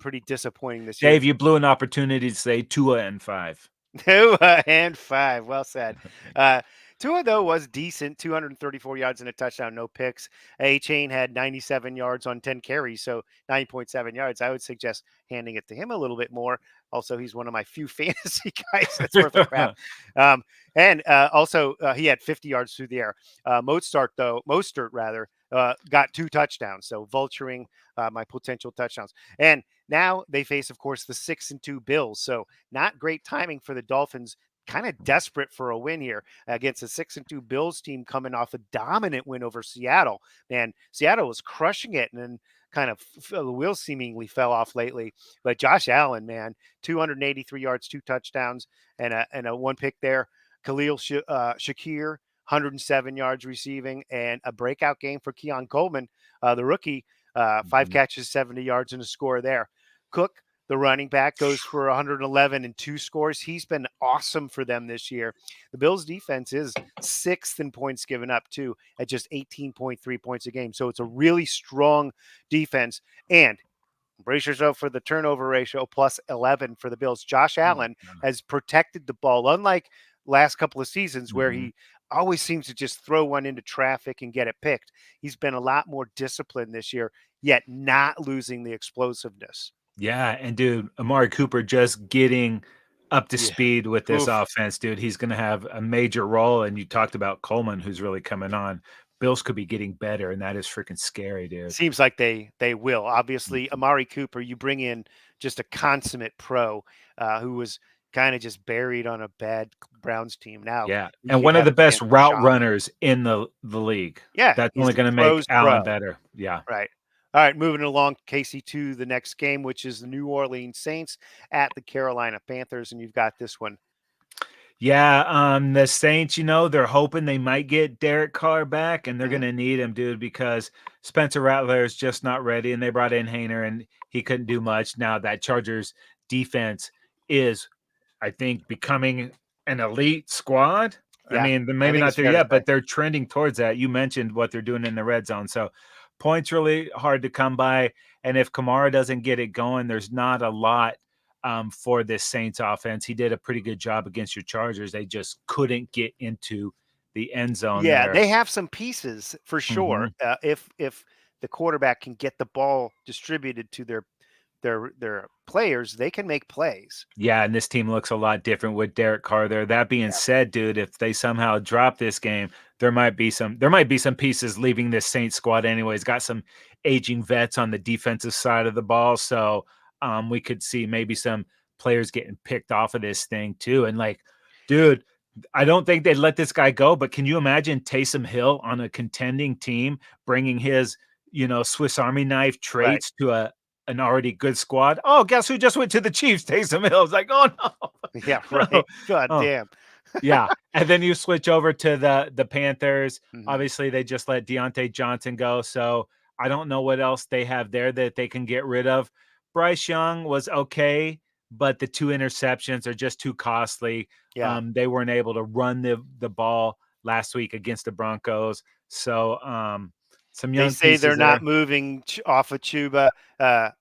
pretty disappointing this year. Dave, you blew an opportunity to say Tua and 5. Tua and 5. Well said. Uh, Tua, though, was decent 234 yards and a touchdown, no picks. A Chain had 97 yards on 10 carries, so 9.7 yards. I would suggest handing it to him a little bit more. Also, he's one of my few fantasy guys that's worth a crap. And also, he had 50 yards through the air. Mostert rather, got 2 touchdowns. So vulturing my potential touchdowns. And now they face, of course, the 6-2 Bills. So not great timing for the Dolphins. Kind of desperate for a win here against a 6-2 Bills team coming off a dominant win over Seattle. Man, Seattle was crushing it, and then kind of the wheels seemingly fell off lately. But Josh Allen, man, 283 yards, 2 touchdowns, and a one pick there. Shakir, 107 yards receiving, and a breakout game for Keon Coleman, the rookie. 5 catches, 70 yards, and a score there. Cook, the running back, goes for 111 and 2 scores. He's been awesome for them this year. The Bills' defense is sixth in points given up, too, at just 18.3 points a game. So it's a really strong defense. And brace yourself for the turnover ratio plus 11 for the Bills. Josh Oh my Allen god. has protected the ball, unlike last couple of seasons where Mhm. he always seems to just throw one into traffic and get it picked. He's been a lot more disciplined this year, yet not losing the explosiveness. Yeah, and dude, Amari Cooper just getting up to Yeah. speed with this Oof. offense, dude. He's gonna have a major role, and you talked about Coleman, who's really coming on. Bills could be getting better, and that is freaking scary, dude. Seems like they will. Obviously, Mhm. Amari Cooper, you bring in just a consummate pro who was kind of just buried on a bad Browns team. Now Yeah, he and could one of have the a best chance to route shine. runners in the league. Yeah, That's he's only the gonna make pros Allen pro. better. Yeah. Right. All right, moving along, Casey, to the next game, which is the New Orleans Saints at the Carolina Panthers, and you've got this one. Yeah, the Saints, they're hoping they might get Derek Carr back, and they're Mhm. gonna need him, dude, because Spencer Rattler is just not ready, and they brought in Hayner, and he couldn't do much. Now that Chargers defense is, I think, becoming an elite squad. I Yeah, mean, they're I maybe think not it's there fair to yet, say. but they're trending towards that. You mentioned what they're doing in the red zone, so points really hard to come by. And if Kamara doesn't get it going, there's not a lot for this Saints offense. He did a pretty good job against your Chargers. They just couldn't get into the end zone Yeah, there. they have some pieces for sure. Mhm. If the quarterback can get the ball distributed to their players, they can make plays. Yeah, and this team looks a lot different with Derek Carr there. That being Yeah. said, dude, if they somehow drop this game, there might be some pieces leaving this Saints squad anyways. Got some aging vets on the defensive side of the ball. So we could see maybe some players getting picked off of this thing too. And like, dude, I don't think they'd let this guy go, but can you imagine Taysom Hill on a contending team bringing his, Swiss Army knife Right. traits to an already good squad? Oh, guess who just went to the Chiefs? Taysom Hill. It's like, oh Yeah, no, right. no, God oh damn. yeah. And then you switch over to the Panthers. Mhm. Obviously, they just let Deontay Johnson go, so I don't know what else they have there that they can get rid of. Bryce Young was okay, but the 2 interceptions are just too costly. Yeah. They weren't able to run the ball last week against the Broncos, so some They young say they're pieces there. not moving off of Chuba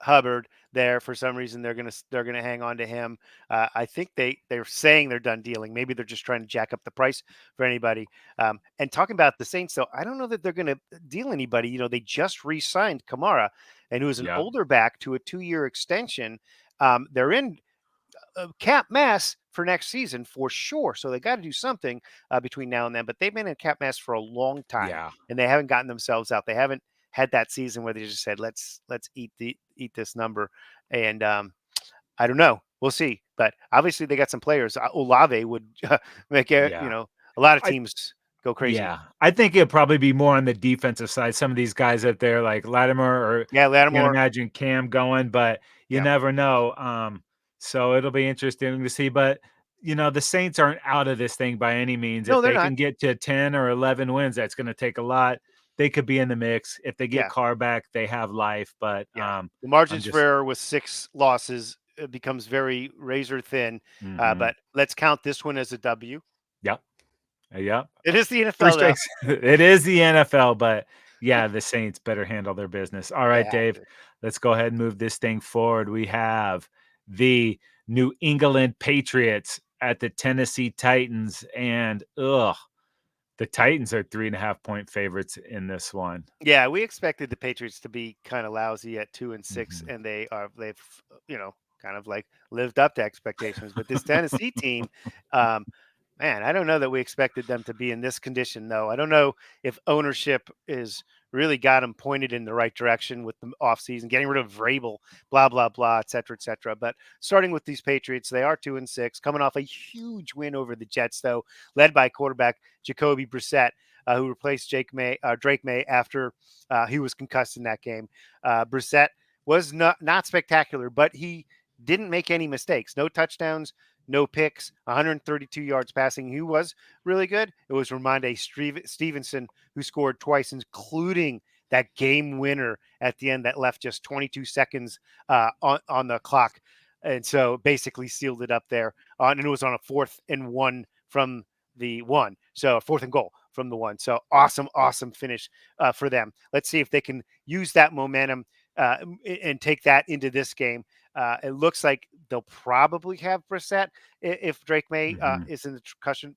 Hubbard there for some reason. They're gonna hang on to him. I think they're saying they're done dealing. Maybe they're just trying to jack up the price for anybody. And talking about the Saints, though, I don't know that they're gonna deal anybody. They just re-signed Kamara. and who is an Yeah. older back to a 2-year extension. They're in cap mess for next season for sure. So they got to do something between now and then. But they've been in cap mess for a long time, Yeah. and they haven't gotten themselves out. They haven't had that season where they just said, let's eat this number." And I don't know. We'll see. But obviously they got some players. Olave would make Yeah. a lot of I teams go crazy. Yeah, I think it'd probably be more on the defensive side. Some of these guys up there, like Latimer, or Yeah, can't Lattimore. imagine Cam going, but you Yeah. never know. So it'll be interesting to see. But the Saints aren't out of this thing by any means. No, If they're they not. can get to 10 or 11 wins, that's going to take a lot. They could be in the mix. If they get Yeah. Carr back, they have life. But Yeah. The I'm margins for just, error with 6 losses becomes very razor thin. hmm But let's count this one as a W. yep, yep. It is the 3 NFL, though. strikes. It is the NFL, but yeah, the Saints better handle their business. All They right, have Dave, to. let's go ahead and move this thing forward. We have the New England Patriots at the Tennessee Titans, and the Titans are 3.5-point favorites in this one. Yeah, we expected the Patriots to be kind of lousy at 2-6, Mhm. and they've kind of like lived up to expectations. But this Tennessee team, um, man, I don't know that we expected them to be in this condition, though. I don't know if ownership is really got them pointed in the right direction with the offseason, getting rid of Vrabel, blah, blah, blah, et cetera, et cetera. But starting with these Patriots, they are 2-6, coming off a huge win over the Jets, though, led by quarterback Jacoby Brissett, who replaced Drake May after he was concussed in that game. Brissett was not spectacular, but he didn't make any mistakes. No touchdowns, no picks, 132 yards passing. He was really good. It was Ramondre Stevenson who scored twice, including that game winner at the end that left just 22 seconds on the clock. And so basically sealed it up there. And it was on a 4th and 1 from the 1. So a 4th and goal from the 1. So awesome finish for them. Let's see if they can use that momentum and take that into this game. It looks like they'll probably have Brissett if Drake May Mhm. is in the concussion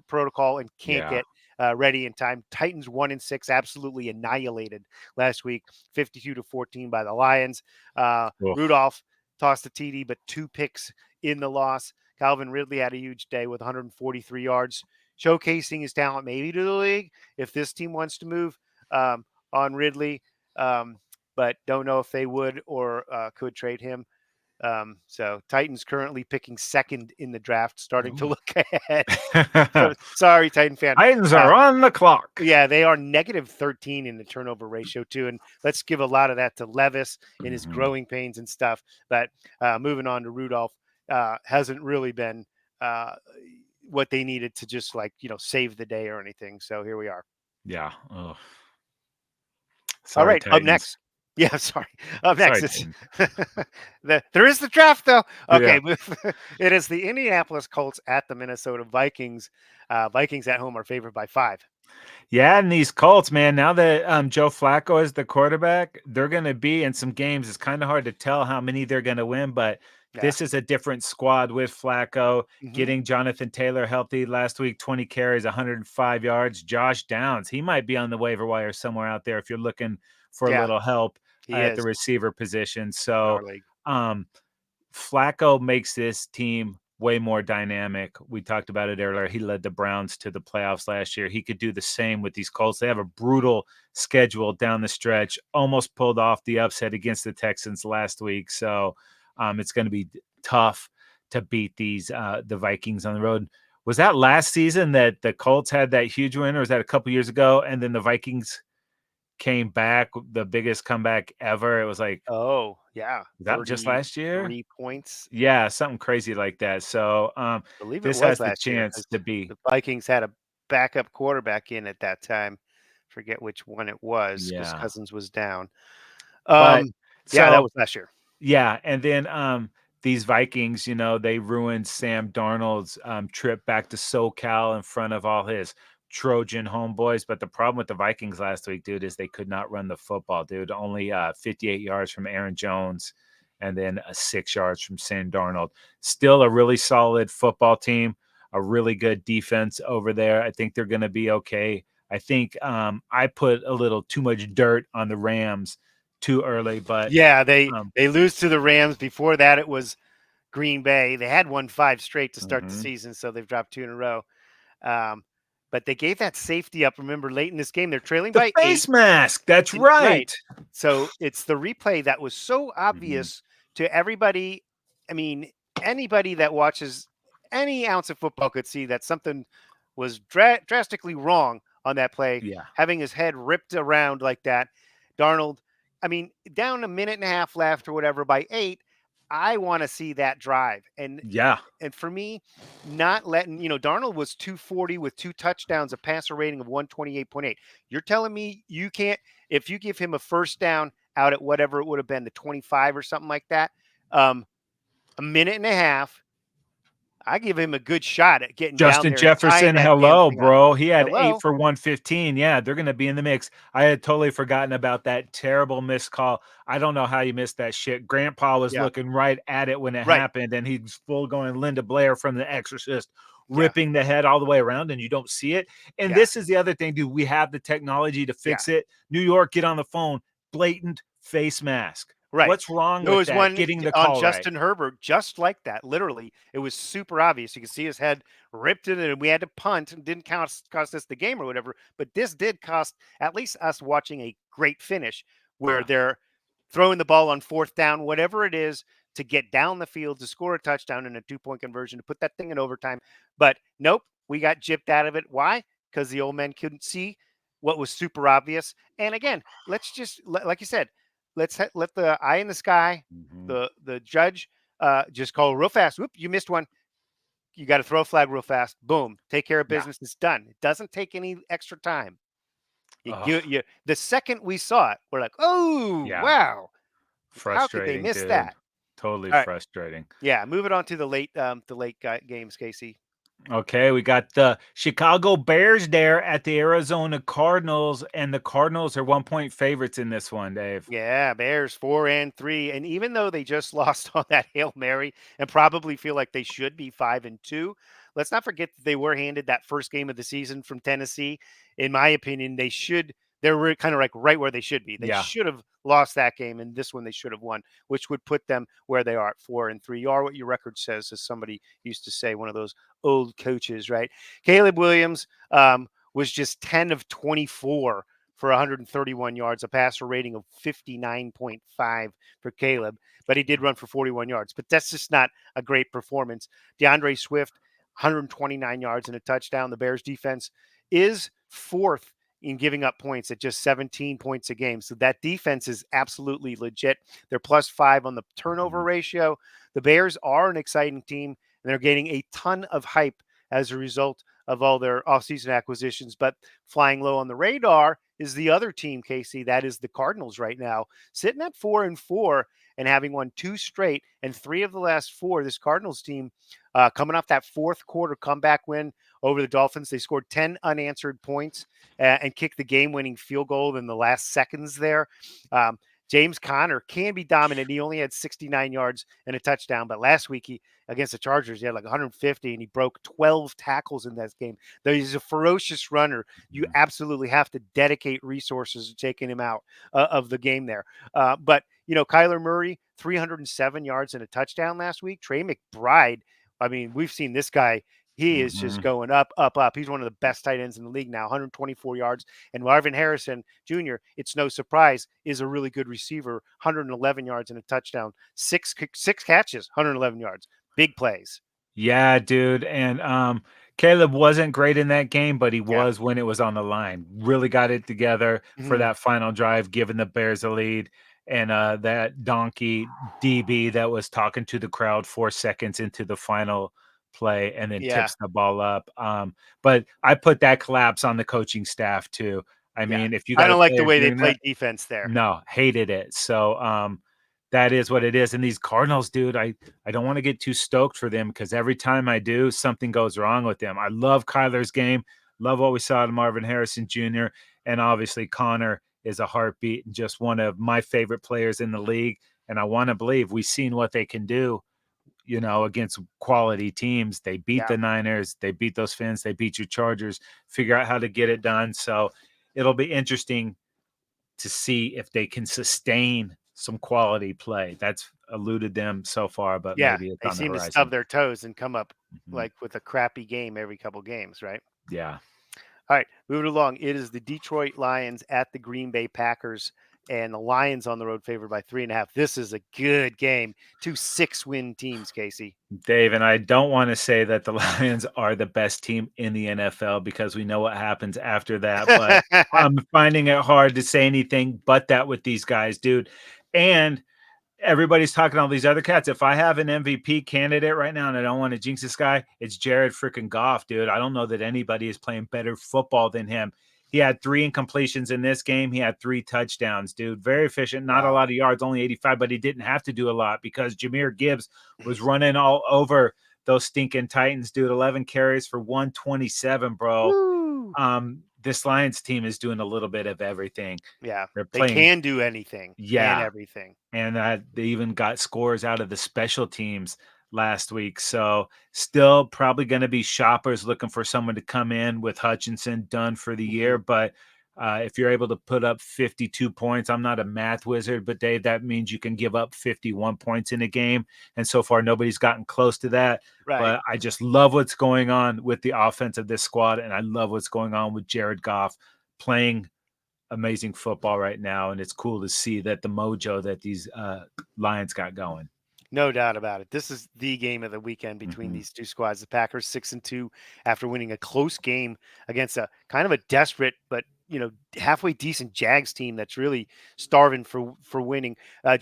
protocol and can't Yeah. get ready in time. Titans 1-6, absolutely annihilated last week, 52-14 by the Lions. Oof. Rudolph tossed a TD, but 2 picks in the loss. Calvin Ridley had a huge day with 143 yards, showcasing his talent maybe to the league if this team wants to move on Ridley. But don't know if they would or could trade him. So Titans currently picking 2nd in the draft, starting to Ooh. look ahead. So sorry, Titan fan. Titans are on the clock. Yeah, they are -13 in the turnover ratio too, and let's give a lot of that to Levis in his Mhm. growing pains and stuff. But moving on to Rudolph, hasn't really been uh, what they needed to just save the day or anything. So here we are. Yeah. Ugh. All Sorry, right, up Titans. next. Yeah, sorry. Up next Sorry, is Titans. there is the draft though. Yeah. Okay, it is the Indianapolis Colts at the Minnesota Vikings. Vikings at home are favored by 5. Yeah, and these Colts, man, now that Joe Flacco is the quarterback, they're going to be in some games. It's kind of hard to tell how many they're going to win, but Yeah. this is a different squad with Flacco Hmm. getting Jonathan Taylor healthy last week, 20 carries, 105 yards. Josh Downs, he might be on the waiver wire somewhere out there if you're looking for a Yeah, little help he at the is receiver position. in So, our league. um, Flacco makes this team way more dynamic. We talked about it earlier. He led the Browns to the playoffs last year. He could do the same with these Colts. They have a brutal schedule down the stretch. Almost pulled off the upset against the Texans last week. So it's going to be tough to beat the Vikings on the road. Was that last season that the Colts had that huge win, or was that a couple years ago? And then the Vikings came back, the biggest comeback ever. It was like, Oh yeah, was that just last year? 33 points. Yeah, something crazy like that. So, I believe it this was has the last year chance because to be. the Vikings had a backup quarterback in at that time. Forget which one it was because Yeah. Cousins was down. But Yeah, that so was last year. yeah, and then, these Vikings, they ruined Sam Darnold's, trip back to SoCal in front of all his Trojan homeboys, but the problem with the Vikings last week, dude, is they could not run the football, dude. Only, 58 yards from Aaron Jones and then, 6 yards from Sam Darnold. Still a really solid football team, a really good defense over there. I think they're gonna be okay. I think, I put a little too much dirt on the Rams too early, but Yeah, they um, they lose to the Rams. Before that, it was Green Bay. They had won 5 straight to start the mhm. season, so they've dropped 2 in a row. Um, but they gave that safety up. Remember, late in this game, they're trailing The by 8. face mask. That's Right. right. So it's the replay that was so Mhm. obvious to everybody. I mean, anybody that watches any ounce of football could see that something was drastically wrong on that play, Yeah. having his head ripped around like that. Darnold, I mean, down a minute and a half left or whatever by 8, I want to see that drive. Yeah. And for me, not letting, Darnold was 240 with 2 touchdowns, a passer rating of 128.8. You're telling me you can't, if you give him a first down out at whatever it would have been, the 25 or something like that, um, a minute and a half, I give him a good shot at getting down Justin there and tying Jefferson, that damn hello, thing up. bro. He had 8 Hello. for 115. Yeah, they're gonna be in the mix. I had totally forgotten about that terrible missed call. I don't know how you missed that shit. Grandpa was Yeah. looking right at it when it Right. happened, and he's full going Linda Blair from The Exorcist, Yeah. ripping the head all the way around, and you don't see it. And Yeah. this is the other thing, dude. We have the technology to Yeah. fix it. New York, get on the phone. Blatant face mask. Right. What's wrong There with was that? one Getting the on call right. Justin Herbert just like that. Literally, it was super obvious. You could see his head ripped in it, and we had to punt and didn't cost us the game or whatever. But this did cost at least us watching a great finish where Yeah. they're throwing the ball on 4th down, whatever it is, to get down the field to score a touchdown and a 2-point conversion to put that thing in overtime. But nope, we got gypped out of it. Why? Because the old men couldn't see what was super obvious. And again, let's just like you said, let the eye in the sky, Mhm. the judge, just call real fast. Whoop, you missed one. You got to throw a flag real fast. Boom, take care of Yeah. business. It's done. It doesn't take any extra time. Oh, The second we saw it, we're like, oh yeah. wow, how could they Frustrating, miss dude. that? Totally All right, frustrating. yeah, moving on to the late games, Casey. Okay, we got the Chicago Bears there at the Arizona Cardinals, and the Cardinals are 1-point favorites in this one, Dave. Yeah, Bears 4-3, and even though they just lost on that Hail Mary and probably feel like they should be 5-2, let's not forget that they were handed that first game of the season from Tennessee. In my opinion, they're kind of like right where they should be. They Yeah. should have lost that game, and this one they should have won, which would put them where they are at 4-3. You are what your record says, as somebody used to say, one of those old coaches, right? Caleb Williams was just 10 of 24 for 131 yards, a passer rating of 59.5 for Caleb, but he did run for 41 yards. But that's just not a great performance. DeAndre Swift, 129 yards and a touchdown. The Bears defense is 4th in giving up points at just 17 points a game. So that defense is absolutely legit. They're +5 on the turnover Mhm. ratio. The Bears are an exciting team, and they're gaining a ton of hype as a result of all their offseason acquisitions. But flying low on the radar is the other team, Casey. That is the Cardinals right now, sitting at 4-4 and having won 2 straight and 3 of the last 4. This Cardinals team, coming off that fourth quarter comeback win over the Dolphins, they scored 10 unanswered points and kicked the game-winning field goal in the last seconds there. James Conner can be dominant. He only had 69 yards and a touchdown, but last week against the Chargers, he had like 150 and he broke 12 tackles in that game. Though he's a ferocious runner, you Mhm. absolutely have to dedicate resources to taking him out of the game there. But Kyler Murray, 307 yards and a touchdown last week. Trey McBride, I mean, we've seen this guy. He is just Mhm. going up, up, up. He's one of the best tight ends in the league now, 124 yards. And Marvin Harrison Jr., it's no surprise, is a really good receiver, 111 yards and a touchdown, six catches, 111 yards, big plays. Yeah, dude. And Caleb wasn't great in that game, but he Yeah. was when it was on the line. Really got it together for Mhm. that final drive, giving the Bears a lead. And that donkey DB that was talking to the crowd 4 seconds into the final play and then Yeah. tips the ball up. But I put that collapse on the coaching staff too. I Yeah. mean, if you I got a don't like the player way they doing that, played defense there. no, hated it. So that is what it is. And these Cardinals, dude, I don't want to get too stoked for them because every time I do, something goes wrong with them. I love Kyler's game, love what we saw in Marvin Harrison Jr. And obviously Connor is a heartbeat and just one of my favorite players in the league. And I want to believe we've seen what they can do, against quality teams. They beat Yeah. the Niners, they beat those Fins, they beat your Chargers, figure out how to get it done. So it'll be interesting to see if they can sustain some quality play. That's eluded them so far, but Yeah, maybe it's they on the seem to stub horizon. their toes and come up Mhm. like with a crappy game every couple games, right? Yeah. All right, moving along. It is the Detroit Lions at the Green Bay Packers, and the Lions on the road favored by 3.5. This is a good game. Two 6-win teams, Casey. Dave, and I don't want to say that the Lions are the best team in the NFL because we know what happens after that, but I'm finding it hard to say anything but that with these guys, dude. And everybody's talking all these other cats. If I have an MVP candidate right now and I don't want to jinx this guy, it's Jared freaking Goff, dude. I don't know that anybody is playing better football than him. He had 3 incompletions in this game. He had 3 touchdowns, dude. Very efficient. Not a Wow. lot of yards, only 85, but he didn't have to do a lot because Jahmyr Gibbs was running all over those stinking Titans, dude. 11 carries for 127, bro. Woo! This Lions team is doing a little bit of everything. Yeah, They're they playing, can do anything and yeah, everything. and they even got scores out of the special teams last week. So still probably going to be shoppers looking for someone to come in with Hutchinson done for the year. Mhm. But if you're able to put up 52 points, I'm not a math wizard, but Dave, that means you can give up 51 points in a game. And so far, nobody's gotten close to that. Right. But I just love what's going on with the offense of this squad. And I love what's going on with Jared Goff playing amazing football right now, and it's cool to see that the mojo that these Lions got going. No doubt about it. This is the game of the weekend between Mm-hmm. these two squads. The Packers 6-2 after winning a close game against a kind of a desperate but halfway decent Jags team that's really starving for winning. The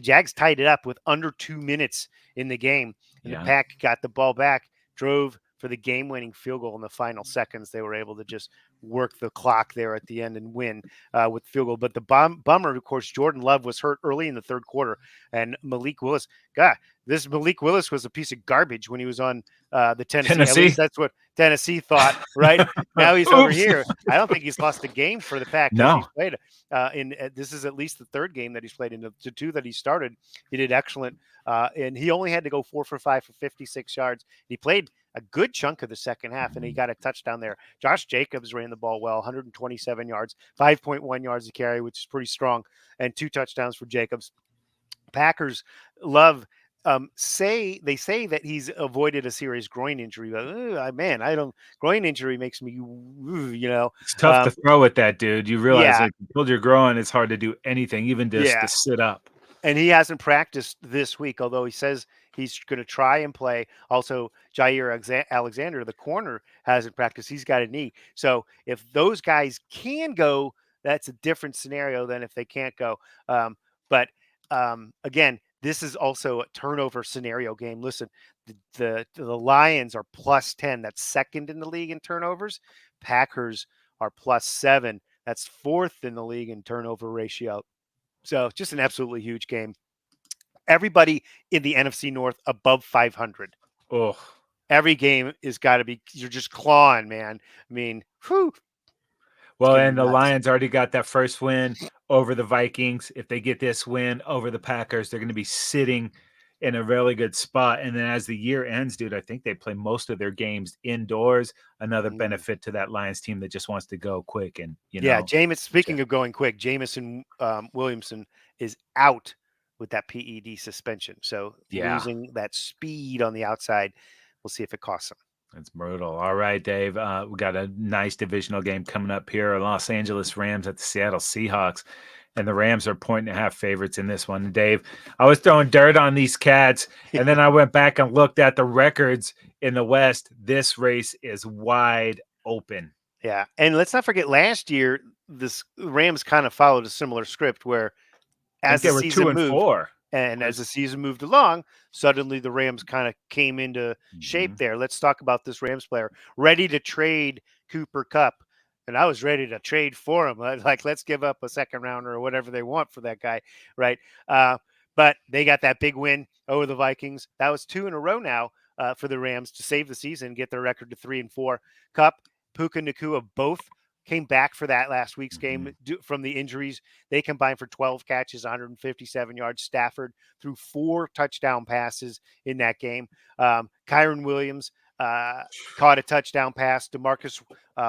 Jags tied it up with under 2 minutes in the game, and the Yeah. Pack got the ball back, drove for the game-winning field goal in the final seconds. They were able to just work the clock there at the end and win with field goal. But the bummer, of course, Jordan Love was hurt early in the third quarter, and Malik Willis. God, this Malik Willis was a piece of garbage when he was on the Tennessee. At least Tennessee. that's what Tennessee thought, right? Now he's over Oops. here. I don't think he's lost a game for the Pack because he's No. played in. This is at least the third game that he's played in. The two that he started, he did excellent, and he only had to go 4 for 5 for 56 yards. He played a good chunk of the second half, and he got a touchdown there. Josh Jacobs ran the ball well, 127 yards, 5.1 yards a carry, which is pretty strong, and 2 touchdowns for Jacobs. Packers love say that he's avoided a serious groin injury, but man, I don't. Groin injury makes me, It's tough to um, throw with that, dude. You realize yeah, like until you're growing, it's hard to do anything, even just to yeah. sit up. And he hasn't practiced this week, although he says he's going to try and play. Also, Alexander, the corner, hasn't practiced. He's got a knee. So if those guys can go, that's a different scenario than if they can't go. But again, this is also a turnover scenario game. Listen, the Lions are +10. That's second in the league in turnovers. Packers are +7. That's fourth in the league in turnover ratio. So just an absolutely huge game. Everybody in the NFC North above 500. Oh, Every game is got to be, you're just clawing, man. I mean, whew, it's well, going to be and the nuts. Lions already got that first win over the Vikings. If they get this win over the Packers, they're going to be sitting in a really good spot. And then as the year ends, dude, I think they play most of their games indoors. Another Mm. benefit to that Lions team that just wants to go quick and, Yeah, Jameis, catch up. speaking of going quick, Jamison Williamson is out with that PED suspension. So Yeah, losing that speed on the outside, we'll see if it costs him. that's brutal. All right, Dave. We got a nice divisional game coming up here. Los Angeles Rams at the Seattle Seahawks. And the Rams are 1.5 favorites in this one. Dave, I was throwing dirt on these cats, and then I went back and looked at the records in the West. This race is wide open. Yeah, and let's not forget last year, this Rams kind of followed a similar script where I think as they the were two season and moved, four. and Or as the season moved along, suddenly the Rams kind of came into shape Mhm. there. Let's talk about this Rams player ready to trade Cooper Cup. And I was ready to trade for him. Like, let's give up a second rounder or whatever they want for that guy, right? But they got that big win over the Vikings. That was 2 in a row now for the Rams to save the season, get their record to 3-4. Cup, Puka Nakua both came back for that last week's game Mhm. from the injuries. They combined for 12 catches, 157 yards. Stafford threw 4 touchdown passes in that game. Kyron Williams uh, caught a touchdown pass. Demarcus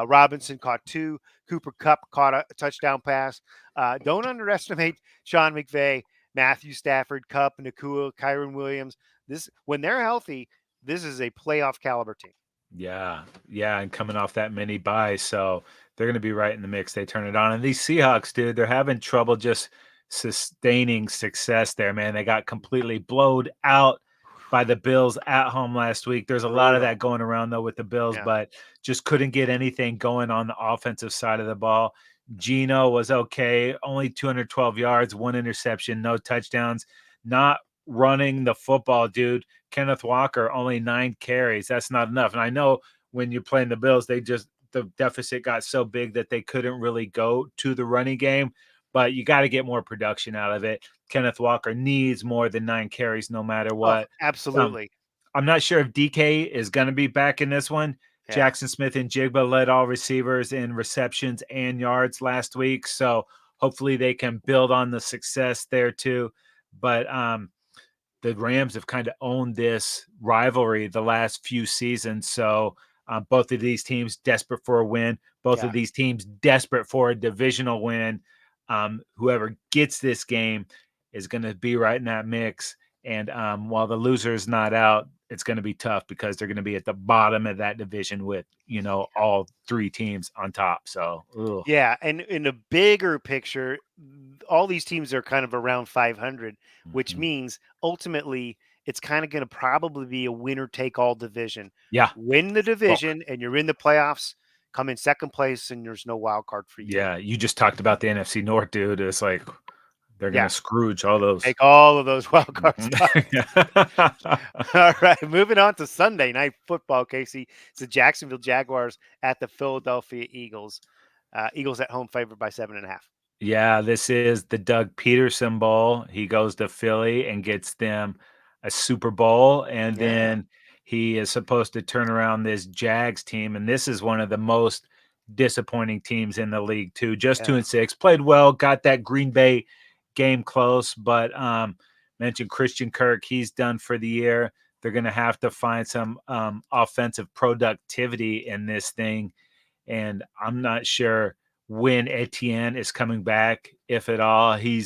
Robinson caught 2. Cooper Kupp caught a touchdown pass. Don't underestimate Sean McVay, Matthew Stafford, Kupp, Nakua, Kyron Williams. This when they're healthy, this is a playoff caliber team. Yeah, yeah, and coming off that mini bye, so they're going to be right in the mix. They turn it on, and these Seahawks, dude, they're having trouble just sustaining success there, man. They got completely blowed out by the Bills at home last week. There's a lot of Brutal. that going around though with the Bills, Yeah. but just couldn't get anything going on the offensive side of the ball. Gino was okay, only 212 yards, 1 interception, no touchdowns. Not running the football, dude. Kenneth Walker, only 9 carries. That's not enough. And I know when you're playing the Bills, the deficit got so big that they couldn't really go to the running game, but you got to get more production out of it. Kenneth Walker needs more than 9 carries no matter Oh, what. Um, absolutely. I'm not sure if DK is going to be back in this one. Yeah. Jackson Smith and Jigba led all receivers in receptions and yards last week. So hopefully they can build on the success there too. But the Rams have kind of owned this rivalry the last few seasons. So both of these teams desperate for a win. Both Yeah. of these teams desperate for a divisional win. Whoever gets this game is going to be right in that mix. And while the loser is not out, it's going to be tough because they're going to be at the bottom of that division with all 3 teams on top. So ugh. Yeah, and in a bigger picture, all these teams are kind of around 500, which Mhm. means ultimately it's kind of going to probably be a winner take all division. Yeah. Win the Well, division and you're in the playoffs, come in second place and there's no wild card for you. yeah, you just talked about the NFC North, dude. It's like they're going Yeah, to Scrooge all those. take all of those wild card Mhm. spots. All right, moving on to Sunday night football, Casey. It's the Jacksonville Jaguars at the Philadelphia Eagles. Eagles at home favored by 7.5. Yeah, this is the Doug Peterson Bowl. He goes to Philly and gets them a Super Bowl, and Yeah, then he is supposed to turn around this Jags team, and this is one of the most disappointing teams in the league too. Just yeah, 2-6, played well, got that Green Bay game close, but mentioned Christian Kirk, he's done for the year. They're going to have to find some offensive productivity in this thing, and I'm not sure when Etienne is coming back, if at all. He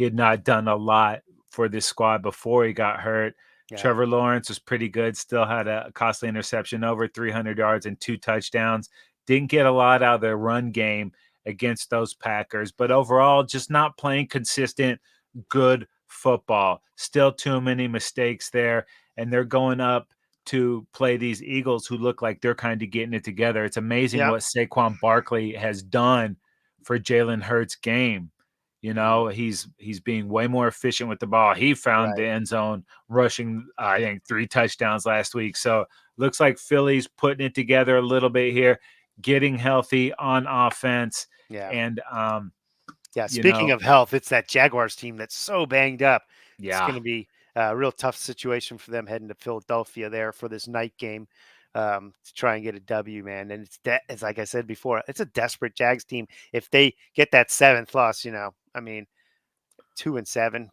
had not done a lot for this squad before he got hurt. yeah. Trevor Lawrence was pretty good, still had a costly interception, over 300 yards and 2 touchdowns. Didn't get a lot out of their run game against those Packers, but overall, just not playing consistent, good football. Still too many mistakes there, and they're going up to play these Eagles who look like they're kind of getting it together. It's amazing Yep. what Saquon Barkley has done for Jalen Hurts' game. Mm, He's being way more efficient with the ball. He found the right. end zone, rushing I think 3 touchdowns last week. So looks like Philly's putting it together a little bit here, getting healthy on offense, Yeah. and Yeah. you Speaking know, of health, it's that Jaguars team that's so banged up. It's yeah, going to be a real tough situation for them heading to Philadelphia there for this night game to try and get a W, man. And it's like I said before, it's a desperate Jags team. If they get that 7th loss, I mean, 2-7,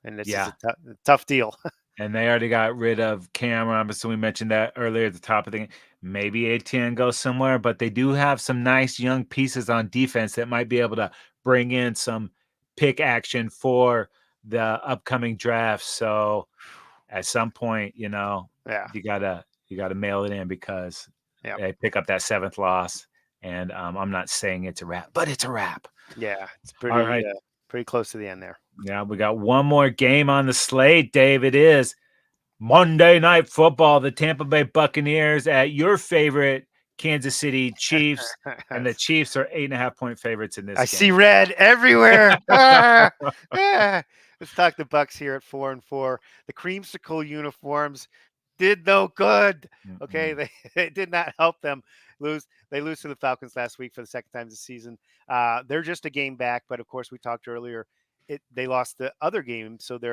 and this is yeah. a tough deal. And they already got rid of Cam Robinson. We mentioned that earlier at the top of the game. Maybe ATN goes somewhere, but they do have some nice young pieces on defense that might be able to bring in some pick action for the upcoming draft. So at some point, Yeah. you gotta mail it in because Yeah. they pick up that 7th loss. And I'm not saying it's a wrap, but it's a wrap. Yeah. It's All right. pretty close to the end there. Now we got one more game on the slate, Dave. It is Monday Night Football, the Tampa Bay Buccaneers at your favorite Kansas City Chiefs, and the Chiefs are 8.5-point favorites in this I see game. red everywhere. Ah, ah. Let's talk the Bucks here at 4-4. The creamsicle uniforms did no good. Okay, Mm-mm. it did not help them lose. They lose to the Falcons last week for the second time this season. They're just a game back, but of course we talked earlier. They lost the other game, so they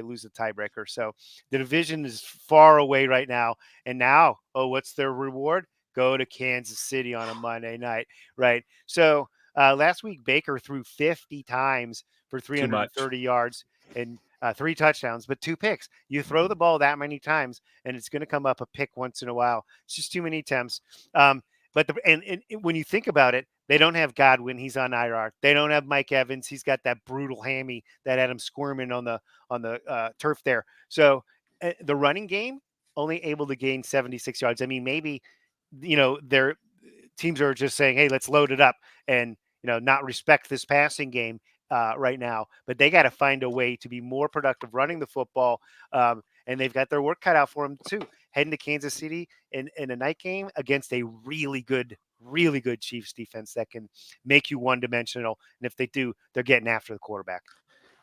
lose the tiebreaker. So the division is far away right now. And now, what's their reward? Go to Kansas City on a Monday night, right? So last week Baker threw 50 times for Too much. 330 yards, and 3 touchdowns, but 2 picks. You throw the ball that many times, and it's going to come up a pick once in a while. It's just too many attempts. But when you think about it, they don't have Godwin; he's on IR. They don't have Mike Evans; he's got that brutal hammy that had him squirming on the turf there. So the running game only able to gain 76 yards. I mean, maybe their teams are just saying, "Hey, let's load it up," and not respect this passing game right now. But they got to find a way to be more productive running the football, and they've got their work cut out for them too. Heading to Kansas City in a night game against a really good Chiefs defense that can make you one dimensional. And if they do, they're getting after the quarterback.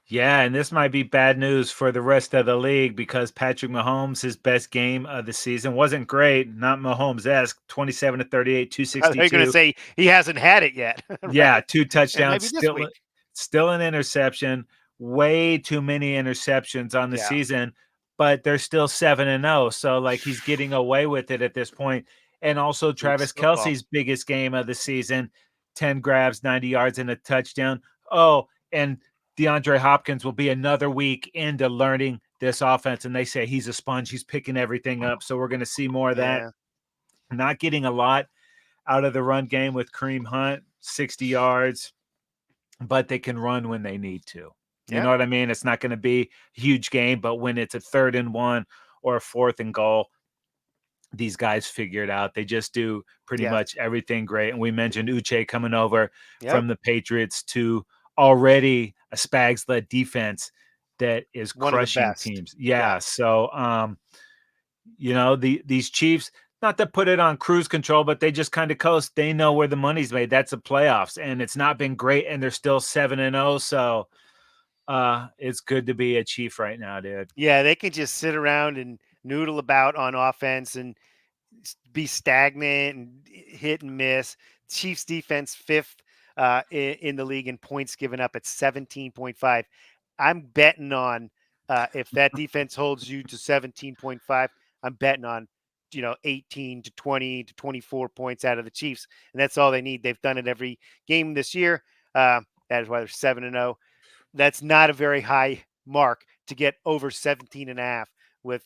Yeah, and this might be bad news for the rest of the league because Patrick Mahomes, his best game of the season, wasn't great. Not Mahomes-esque, 27 to 38, They're going to 262. say he hasn't had it yet, Yeah, right? 2 And touchdowns, maybe this still week. still an interception. Way too many interceptions on the Yeah, season, but they're still 7-0. So like he's getting away with it at this point. And also Chiefs Travis football. Kelsey's biggest game of the season, 10 grabs, 90 yards, and a touchdown. Oh, and DeAndre Hopkins will be another week into learning this offense. And they say he's a sponge, he's picking everything up. So we're going to see more of that. Yeah, Not getting a lot out of the run game with Kareem Hunt, 60 yards, but they can run when they need to. You yeah, know what I mean? It's not going to be a huge game, but when it's a 3rd and 1 or a 4th and goal, these guys figure it out. They just do pretty yeah, much everything great. And we mentioned Uche coming over yep. from the Patriots to already a Spags-led defense that is One of the crushing best. teams. Yeah, Yeah, so these Chiefs, not to put it on cruise control, but they just kind of coast. They know where the money's made. That's the playoffs, and it's not been great, and they're still 7-0. So it's good to be a Chief right now, dude. yeah. They can just sit around and noodle about on offense and be stagnant and hit and miss. Chiefs defense fifth in the league in points given up at 17.5. I'm betting on if that defense holds you to 17.5, I'm betting on 18 to 20 to 24 points out of the Chiefs, and that's all they need. They've done it every game this year. That is why they're 7-0. That's not a very high mark to get over 17 and a half with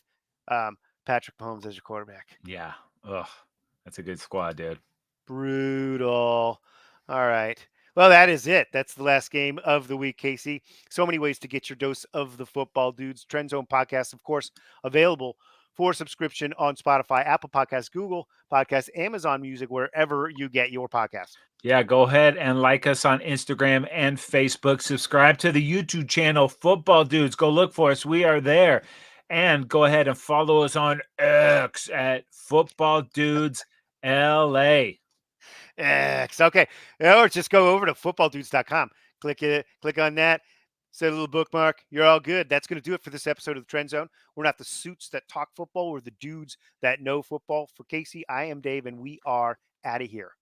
um, Patrick Mahomes as your quarterback. Yeah. Ugh. That's a good squad, dude. Brutal. All right. Well, that is it. That's the last game of the week, Casey. So many ways to get your dose of the football dudes. Trend Zone podcast, of course, available for subscription on Spotify, Apple Podcasts, Google Podcasts, Amazon Music, wherever you get your podcasts. Yeah, go ahead and like us on Instagram and Facebook. Subscribe to the YouTube channel, Football Dudes. Go look for us. We are there. And go ahead and follow us on X at Football Dudes LA. Okay. Or just go over to footballdudes.com. Click on that. Set a little bookmark. You're all good. That's going to do it for this episode of the Trend Zone. We're not the suits that talk football. We're the dudes that know football. For Casey, I am Dave, and we are out of here.